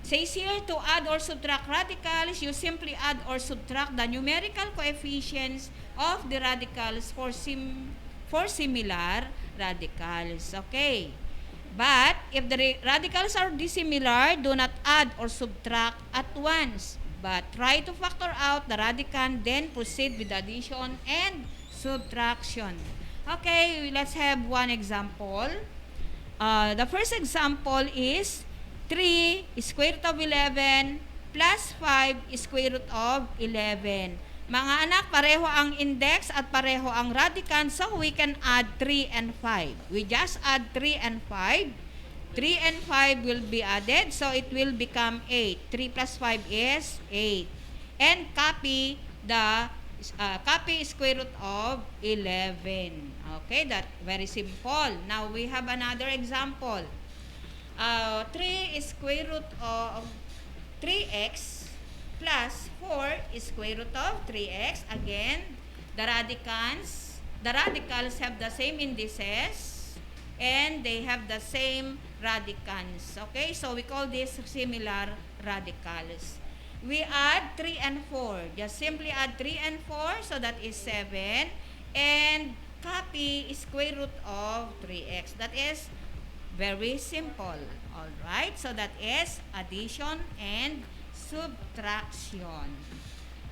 Says here, to add or subtract radicals, you simply add or subtract the numerical coefficients of the radicals for similar radicals. Okay. But, if the radicals are dissimilar, do not add or subtract at once. But, try to factor out the radicand, then proceed with the addition and subtraction. Okay, let's have one example. The first example is 3 is square root of 11 plus 5 is square root of 11. Mga anak, pareho ang index at pareho ang radicand, so we can add 3 and 5. We just add 3 and 5. 3 and 5 will be added, so it will become 8. 3 plus 5 is 8. And copy square root of 11. Okay, that very simple. Now we have another example. 3 is square root of 3x plus 4 is square root of 3x. Again, the radicals have the same indices and they have the same radicands. Okay, so we call this similar radicals. We add 3 and 4. Just simply add 3 and 4, so that is 7. And copy square root of 3x. That is very simple. Alright, so that is addition and subtraction.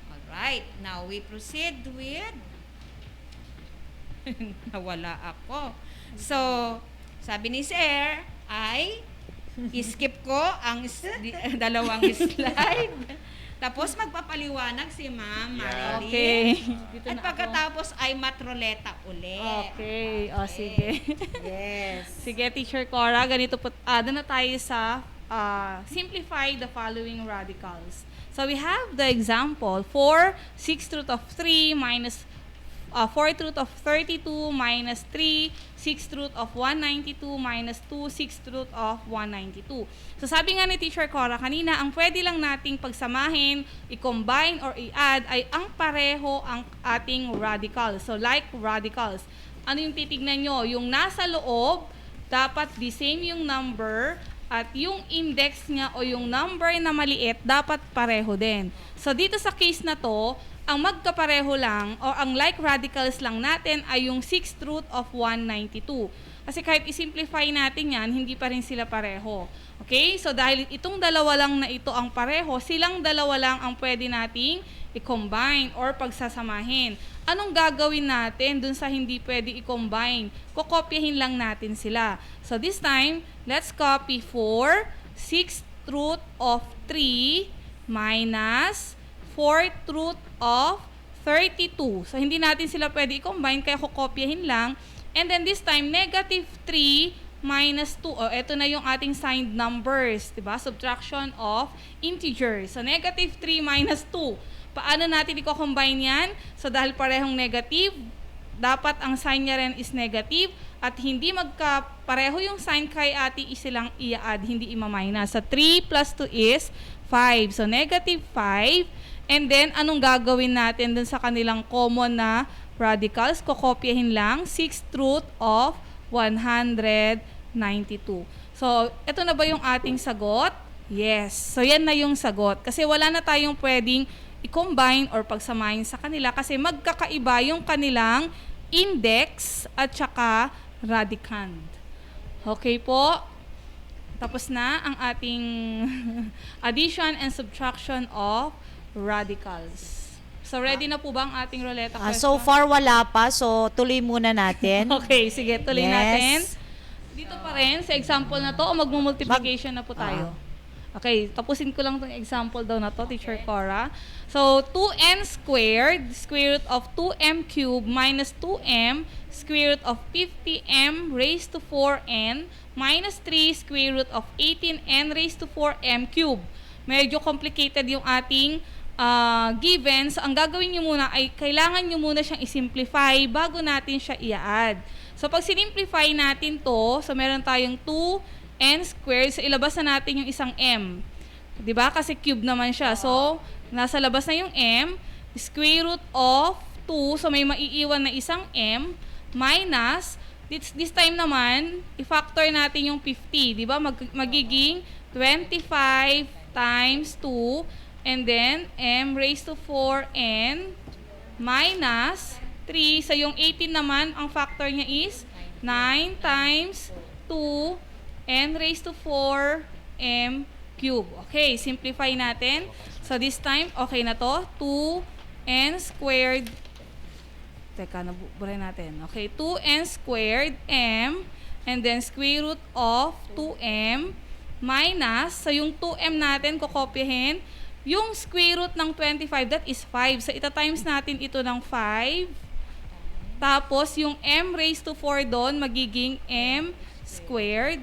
Alright, now we proceed with nawala ako. So, sabi ni Sir ay skip ko ang dalawang slide. Tapos magpapaliwanag si Ma'am Marilyn. Okay. Dito At na pagkatapos ay matroleta ulit. Okay. O, sige. Yes. Sige, Teacher Cora, ganito po, doon na tayo sa simplify the following radicals. So, we have the example, 4 6th root of 3 minus 4th root of 32 minus 3 6th root of 192 minus 2 6th root of 192. So, sabi nga ni Teacher Cora kanina, ang pwede lang nating pagsamahin, i-combine or i-add ay ang pareho ang ating radicals. So, like radicals. Ano yung titignan nyo? Yung nasa loob, dapat the same yung number at yung index niya o yung number na maliit, dapat pareho din. So, dito sa case na to, ang magkapareho lang o ang like radicals lang natin ay yung 6th root of 192. Kasi kahit isimplify natin yan, hindi pa rin sila pareho. Okay? So dahil itong dalawa lang na ito ang pareho, silang dalawa lang ang pwede nating i-combine or pagsasamahin. Anong gagawin natin dun sa hindi pwede i-combine? Kokopyahin lang natin sila. So this time, let's copy 4, 6th root of 3 minus 4th root of 32. So hindi natin sila pwede i-combine, kaya kokopyahin lang. And then this time, negative 3 minus 2. Ito na yung ating signed numbers, diba? Subtraction of integers. So negative 3 minus 2. Paano natin i-combine yan? So dahil parehong negative, dapat ang sign niya rin is negative at hindi magkapareho yung sign kay ate isilang i-add, hindi i-minus. So 3 plus 2 is 5. So negative 5. And then anong gagawin natin dun sa kanilang common na radicals? Kokopyahin lang 6th root of 192. So ito na ba yung ating sagot? Yes. So yan na yung sagot. Kasi wala na tayong pwedeng i-combine or pagsamahin sa kanila kasi magkakaiba yung kanilang index at saka radicand. Okay po? Tapos na ang ating addition and subtraction of radicals. So ready na po ba ang ating Roleta question? So far wala pa, so tuloy muna natin. Okay, sige, tuloy Yes. natin. Dito pa rin sa example na to o magmumultiplication na po tayo? Okay, tapusin ko lang itong example daw na to, Teacher Cora. So, 2n squared, square root of 2m cubed minus 2m, square root of 50m raised to 4n, minus 3 square root of 18n raised to 4m cubed. Medyo complicated yung ating given. So, ang gagawin nyo muna ay kailangan nyo muna siyang isimplify bago natin siya i-add. So, pag sinimplify natin to, so meron tayong 2n squared, so ilabas na natin yung isang m. Diba? Kasi cube naman siya. So, nasa labas na yung m, square root of 2, so may maiiwan na isang m, minus, this time naman, i-factor natin yung 50, diba? Magiging 25 times 2, and then m raised to 4n, minus 3, so yung 18 naman, ang factor niya is 9 times 2, n raised to 4m cube. Okay, simplify natin. So this time, okay na to. 2n squared. Teka, nabuburay natin. Okay, 2n squared m and then square root of 2m minus, so yung 2m natin, kokopyahin, yung square root ng 25, that is 5. So ita-times natin ito ng 5. Tapos yung m raised to 4 doon, magiging m squared.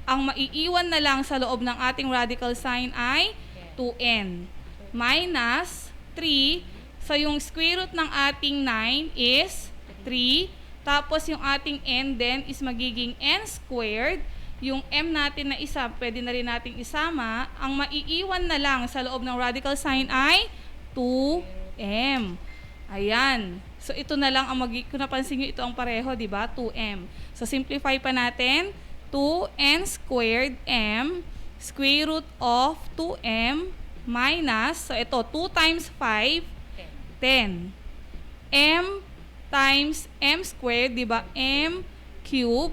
Ang maiiwan na lang sa loob ng ating radical sign ay 2n minus 3. So, yung square root ng ating 9 is 3. Tapos, yung ating n then is magiging n squared. Yung m natin na isa, pwede na rin nating isama. Ang maiiwan na lang sa loob ng radical sign ay 2m. Ayan. So, ito na lang ang kung napansin nyo, ito ang pareho, di ba? 2m. So, simplify pa natin. 2n squared m square root of 2m minus, so ito, 2 times 5, 10. M times m squared, di ba? M cube.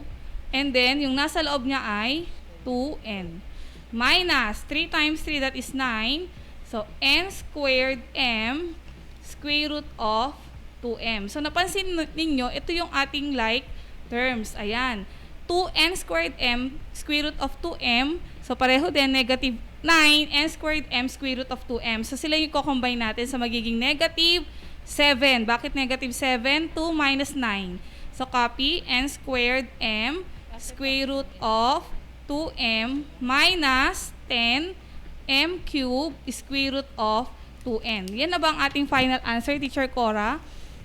And then, yung nasa loob niya ay 2n. Minus 3 times 3, that is 9. So, n squared m square root of 2m. So, napansin ninyo, ito yung ating like terms. Ayan. 2n squared m square root of 2m. So, pareho din, negative 9n squared m square root of 2m. So, sila yung combine natin sa magiging negative 7. Bakit negative 7? 2 minus 9. So, copy n squared m square root of 2m minus 10 m cube square root of 2n. Yan na ba ang ating final answer, Teacher Cora?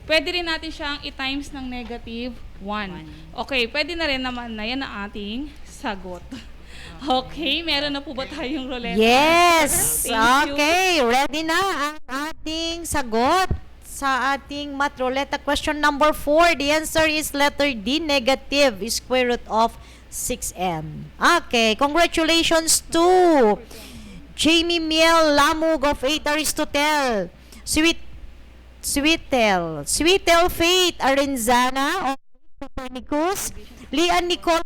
Pwede rin natin siyang i-times ng negative 1. Okay, pwede na rin naman na yan ang ating sagot. Okay, meron na po ba tayong Roleta? Yes! Thank you. Okay, ready na ang ating sagot sa ating math Roleta question number 4. The answer is letter D, negative square root of 6m. Okay, congratulations to Jamie Miel Lamug of 8 Aristotle. Sweetel Faith Arenzana of Copernicus. Lian Nicole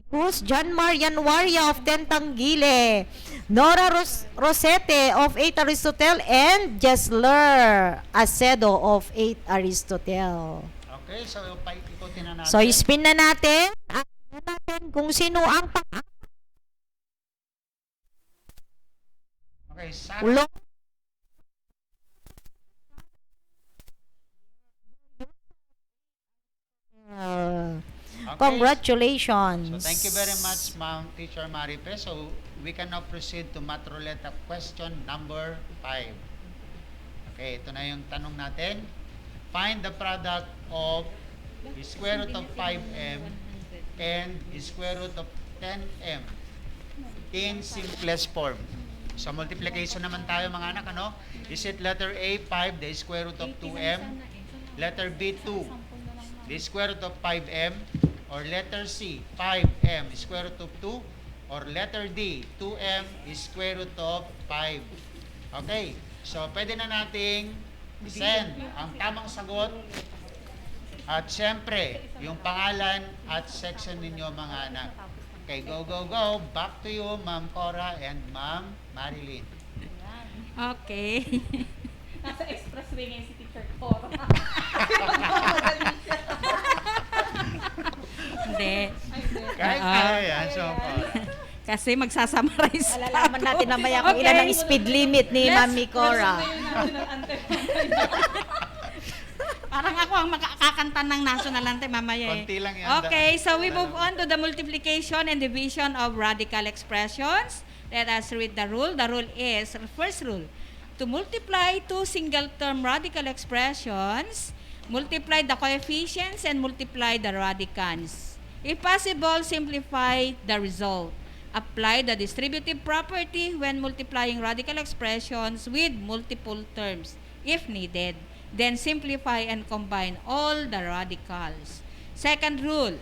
Cruz, John Marian Waria of 10 Tangile, Nora Rosete of 8 Aristotle, and Jesler Acedo of 8 Aristotle. Okay, so paikutin na natin. So, spin na natin. At tingnan natin kung sino ang Okay, Sarah. ulo. Okay. Congratulations. So thank you very much, Ma'am Teacher Maripe. So we can now proceed to Math Roleta question number 5. Okay, ito na yung tanong natin. Find the product of the square root of 5m and the square root of 10m in simplest form. So multiplication naman tayo mga anak, ano? Is it letter A, 5, the square root of 2m? Letter B, 2, the square root of 5m? Or letter C, 5m square root of 2? Or letter D, 2m square root of 5? Okay, so pwede na nating send ang tamang sagot. At syempre, yung pangalan at section ninyo mga anak. Okay, go, go, go. Back to you, Ma'am Cora and Ma'am Marilyn. Okay. Nasa expressway ngayon si Teacher Cora. Hindi. Kahit kaya, so Kasi magsasummarize. Alalaman natin namaya kung ilan ang speed limit ni Mami Cora. Parang ako ang makakanta ng national anthem mamaya eh. Konti lang yan. Okay, so we move on to the multiplication and division of radical expressions. Let us read the rule. The rule is, first rule, to multiply two single-term radical expressions, multiply the coefficients and multiply the radicands. If possible, simplify the result. Apply the distributive property when multiplying radical expressions with multiple terms, if needed. Then simplify and combine all the radicals. Second rule,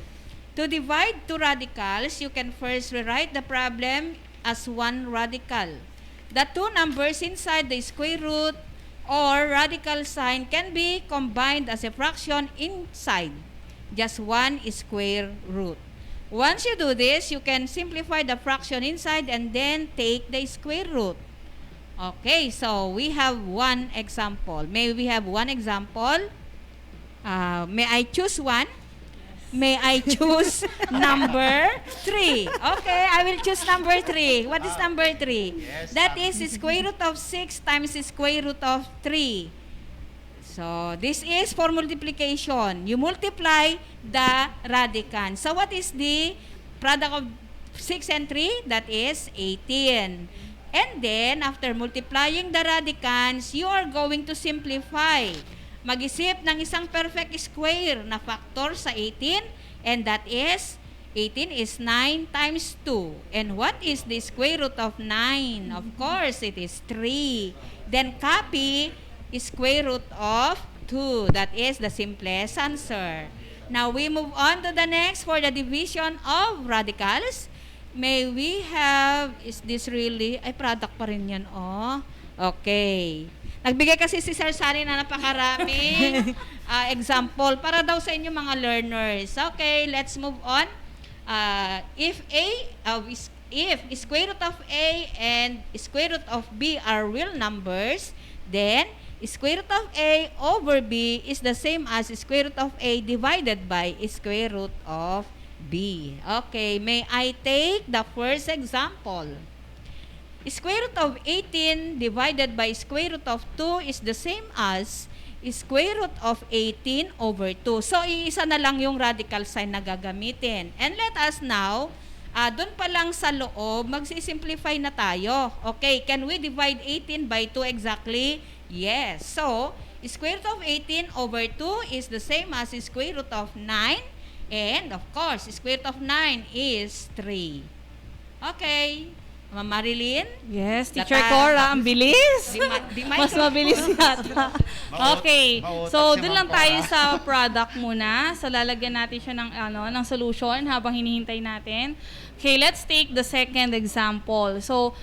to divide two radicals, you can first rewrite the problem as one radical. The two numbers inside the square root or radical sign can be combined as a fraction inside just one square root. Once you do this, you can simplify the fraction inside and then take the square root. Okay, so we have one example. May we have one example? May I choose one? May I choose number 3? Okay, I will choose number 3. What is number 3? Yes, That is square root of 6 times square root of 3. So, this is for multiplication. You multiply the radicand. So, what is the product of 6 and 3? That is 18. And then, after multiplying the radicands, you are going to simplify. Mag-isip ng isang perfect square na factor sa 18, and that is, 18 is 9 times 2. And what is the square root of 9? Of course, it is 3. Then copy square root of 2. That is the simplest answer. Now, we move on to the next for the division of radicals. May we have, is this really, ay product pa rin yan, oh. Okay. Nagbigay kasi si Sir Sunny na napakaraming example para daw sa inyo mga learners. Okay, let's move on. If square root of A and square root of B are real numbers, then square root of A over B is the same as square root of A divided by square root of B. Okay, may I take the first example? Square root of 18 divided by square root of 2 is the same as square root of 18 over 2. So, iisa na lang yung radical sign na gagamitin. And let us now, dun pa lang sa loob, magsisimplify na tayo. Okay, can we divide 18 by 2 exactly? Yes. So, square root of 18 over 2 is the same as square root of 9. And, of course, square root of 9 is 3. Okay. Ma'am Marilyn? Yes, Teacher Cora, ang bilis. Mas mabilis yata. Okay, so dun lang tayo sa product muna. So lalagyan natin siya ng solution habang hinihintay natin. Okay, let's take the second example. So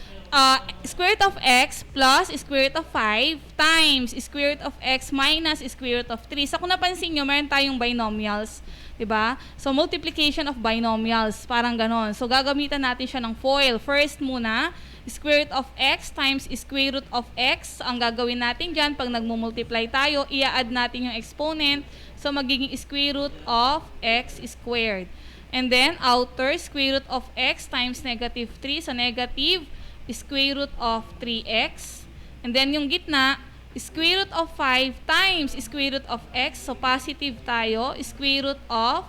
square root of x plus square root of 5 times square root of x minus square root of 3. So kung napansin nyo, meron tayong binomials. Diba? So multiplication of binomials. Parang ganon. So gagamitan natin siya ng FOIL. First muna, square root of x times square root of x. Ang gagawin natin dyan, pag nagmumultiply tayo, i-add natin yung exponent. So magiging square root of x squared. And then, outer square root of x times negative 3. So negative square root of 3x. And then yung gitna, square root of 5 times square root of x. So positive tayo, square root of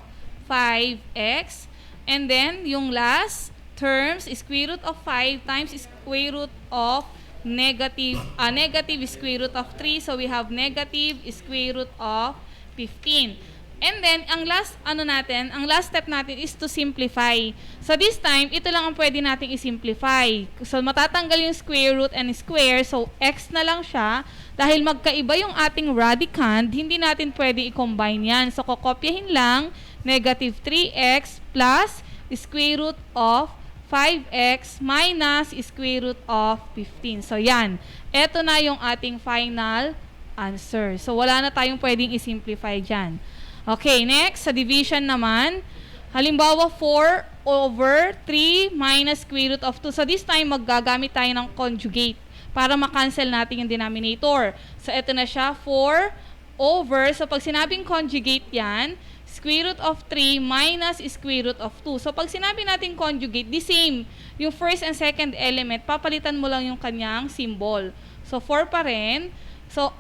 5x. And then yung last terms, square root of 5 times square root of negative square root of 3. So we have negative square root of 15. And then, ang last step natin is to simplify. So this time, ito lang ang pwede nating i-simplify. So matatanggal yung square root and square, so x na lang siya. Dahil magkaiba yung ating radicand, hindi natin pwede i-combine yan. So kokopyahin lang, negative 3x plus square root of 5x minus square root of 15. So yan, ito na yung ating final answer. So wala na tayong pwedeng i-simplify dyan. Okay, next, sa division naman, halimbawa 4 over 3 minus square root of 2. So this time, maggagamit tayo ng conjugate para makancel natin yung denominator. So ito na siya, 4 over, so pag sinabing conjugate yan, square root of 3 minus square root of 2. So pag sinabi natin conjugate, the same, yung first and second element, papalitan mo lang yung kanyang symbol. So 4 pa rin, so,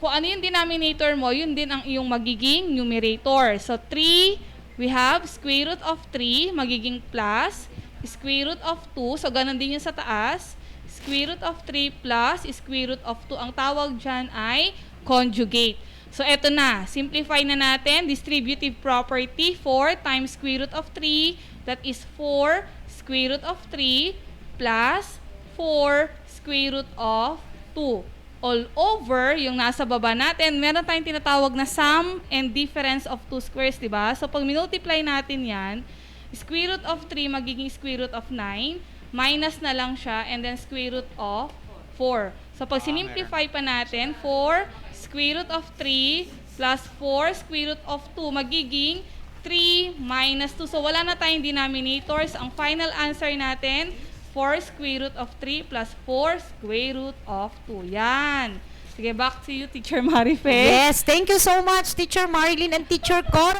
kung ano yung denominator mo, yun din ang iyong magiging numerator. So, 3, we have square root of 3, magiging plus, square root of 2, so ganun din yung sa taas, square root of 3 plus square root of 2. Ang tawag dyan ay conjugate. So, eto na, simplify na natin, distributive property, 4 times square root of 3, that is 4 square root of 3 plus 4 square root of 2. All over, yung nasa baba natin, meron tayong tinatawag na sum and difference of two squares, di ba? So, pag minultiply natin yan, square root of 3 magiging square root of 9, minus na lang siya, and then square root of 4. So, pag sinimplify pa natin, 4 square root of 3 plus 4 square root of 2, magiging 3 minus 2. So, wala na tayong denominators. Ang final answer natin, 4 square root of 3 plus 4 square root of 2. Yan. Sige, back to you, Teacher Marife. Yes, thank you so much, Teacher Marilyn and Teacher Cora.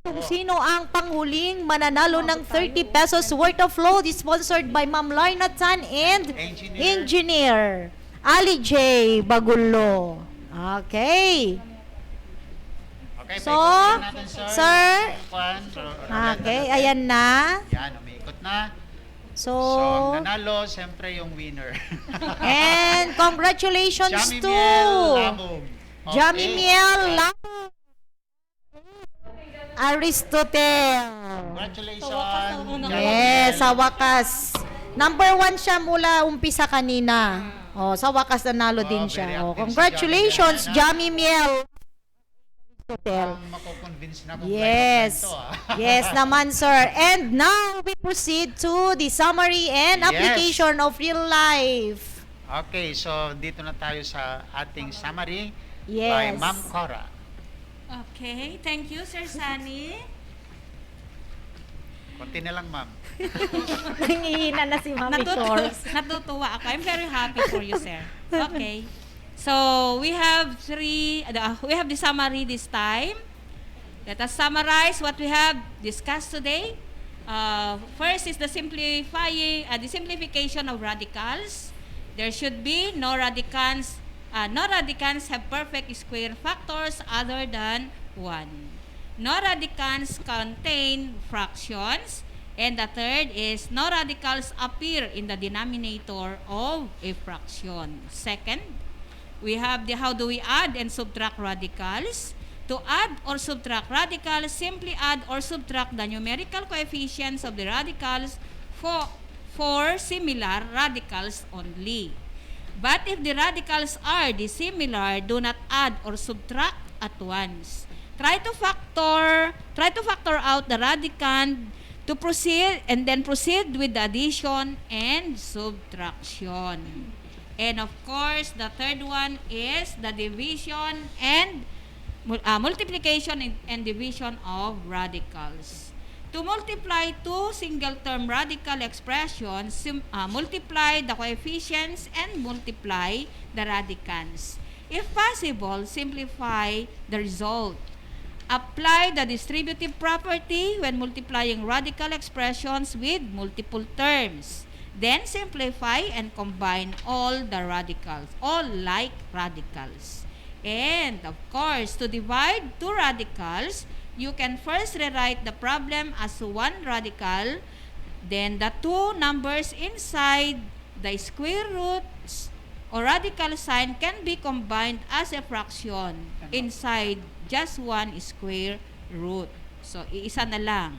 Kung sino ang panghuling mananalo ng 30 pesos worth of load is sponsored by Ma'am Lorna Tan and Engineer Ali J. Bagulo. Okay. Okay, So, paikutin natin, sir. Roleta Okay, natin. ayan na. Yan, umiikot na. So, So, ang nanalo, siyempre yung winner. and congratulations Jamie to Miel Lamong. Jamie Miel Lamong. Aristotle. Congratulations. Yes, sa wakas. Number 1 siya mula umpisa kanina. Oh, sa wakas nanalo din very siya. Oh, active si congratulations, Jamie Miel. Parang mako-convince na kung Yes. like Yes naman, sir. And now we proceed to the summary and Yes. application of real life. Okay, so dito na tayo sa ating summary by Yes. Ma'am Cora. Okay, thank you, Sir Sunny. Konti na lang, Ma'am. Nangihina na si Mami Cor. Natutuwa ako. I'm very happy for you, sir. Okay. So, we have the summary this time. Let us summarize what we have discussed today. First is the simplification of radicals. There should be no radicals. No radicals have perfect square factors other than 1. No radicals contain fractions. And the third is no radicals appear in the denominator of a fraction. Second, we have the how do we add and subtract radicals. To add or subtract radicals, simply add or subtract the numerical coefficients of the radicals for similar radicals only. But if the radicals are dissimilar, do not add or subtract at once. Try to factor out the radicand to proceed and then proceed with the addition and subtraction. And of course, the third one is the division and multiplication and division of radicals. To multiply two single-term radical expressions, multiply the coefficients and multiply the radicands. If possible, simplify the result. Apply the distributive property when multiplying radical expressions with multiple terms. Then simplify and combine all the radicals, all like radicals. And of course, to divide two radicals, you can first rewrite the problem as one radical, then the two numbers inside the square roots or radical sign can be combined as a fraction inside just one square root. So, iisa na lang.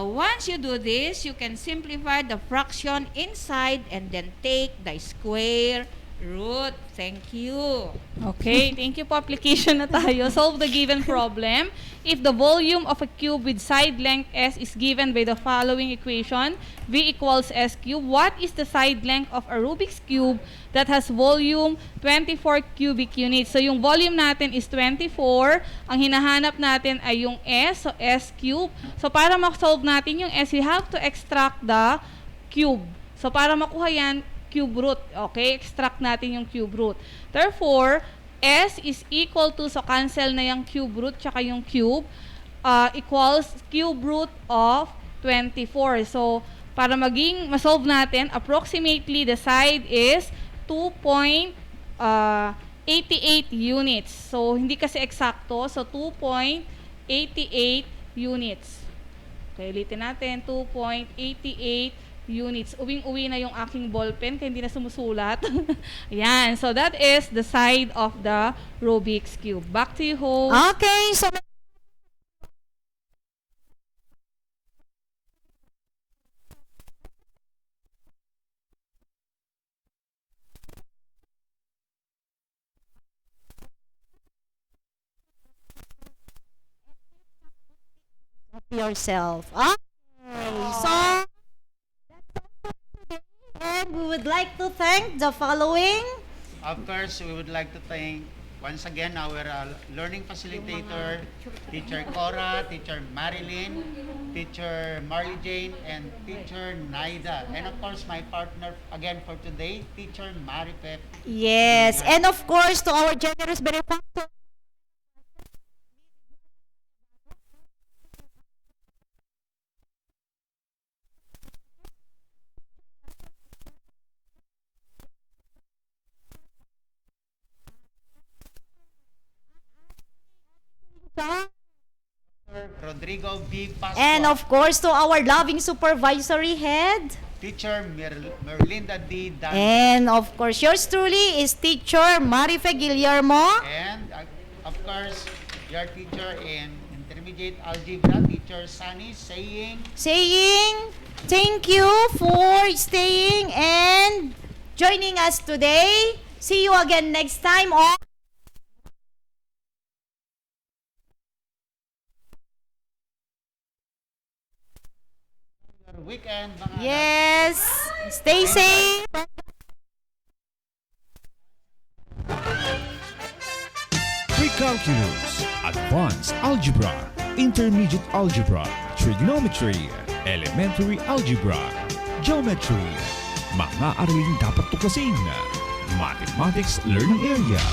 Once you do this, you can simplify the fraction inside and then take the square root. Thank you. Okay, thank you po. Application na tayo. Solve the given problem. If the volume of a cube with side length S is given by the following equation, V equals S cube, what is the side length of a Rubik's Cube that has volume 24 cubic units? So, yung volume natin is 24. Ang hinahanap natin ay yung S, so S cube. So, para ma-solve natin yung S, we have to extract the cube. So, para makuha yan, cube root. Okay? Extract natin yung cube root. Therefore, S is equal to, so cancel na yung cube root tsaka yung cube, equals cube root of 24. So, para maging masolve natin, approximately the side is 2.88 units. So, hindi kasi eksakto. So, 2.88 units. Okay, ulitin natin, 2.88 units. Uwing-uwi na yung aking ballpen kaya hindi na sumusulat. Ayan. So, that is the side of the Rubik's Cube. Back to you, host. Okay, so yourself. Okay, so and we would like to thank the following. Of course, we would like to thank once again our learning facilitator, Teacher Cora, Teacher Marilyn, Teacher Marley Jane, and Teacher Naida. And of course, my partner again for today, Teacher Maripep. Yes, and of course to our generous benefactor. Rodrigo B. Pascua. And of course to our loving supervisory head. Teacher Merlinda D. Dan. And of course yours truly is Teacher Marife Guillermo. And of course, your teacher in intermediate algebra, Teacher Sunny, saying Thank you for staying and joining us today. See you again next time on your weekend, mga Yes. Stay safe. Pre-calculus, advanced algebra, intermediate algebra, trigonometry, elementary algebra, geometry, mga araling dapat tuklasin, mathematics learning area,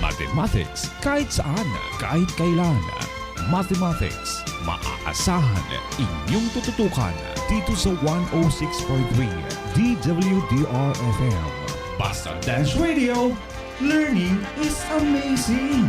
mathematics kahit saan, kahit kailan, mathematics, maaasahan inyong tututukan dito sa 106.3 DWDR-FM. Basta Dance Radio, learning is amazing!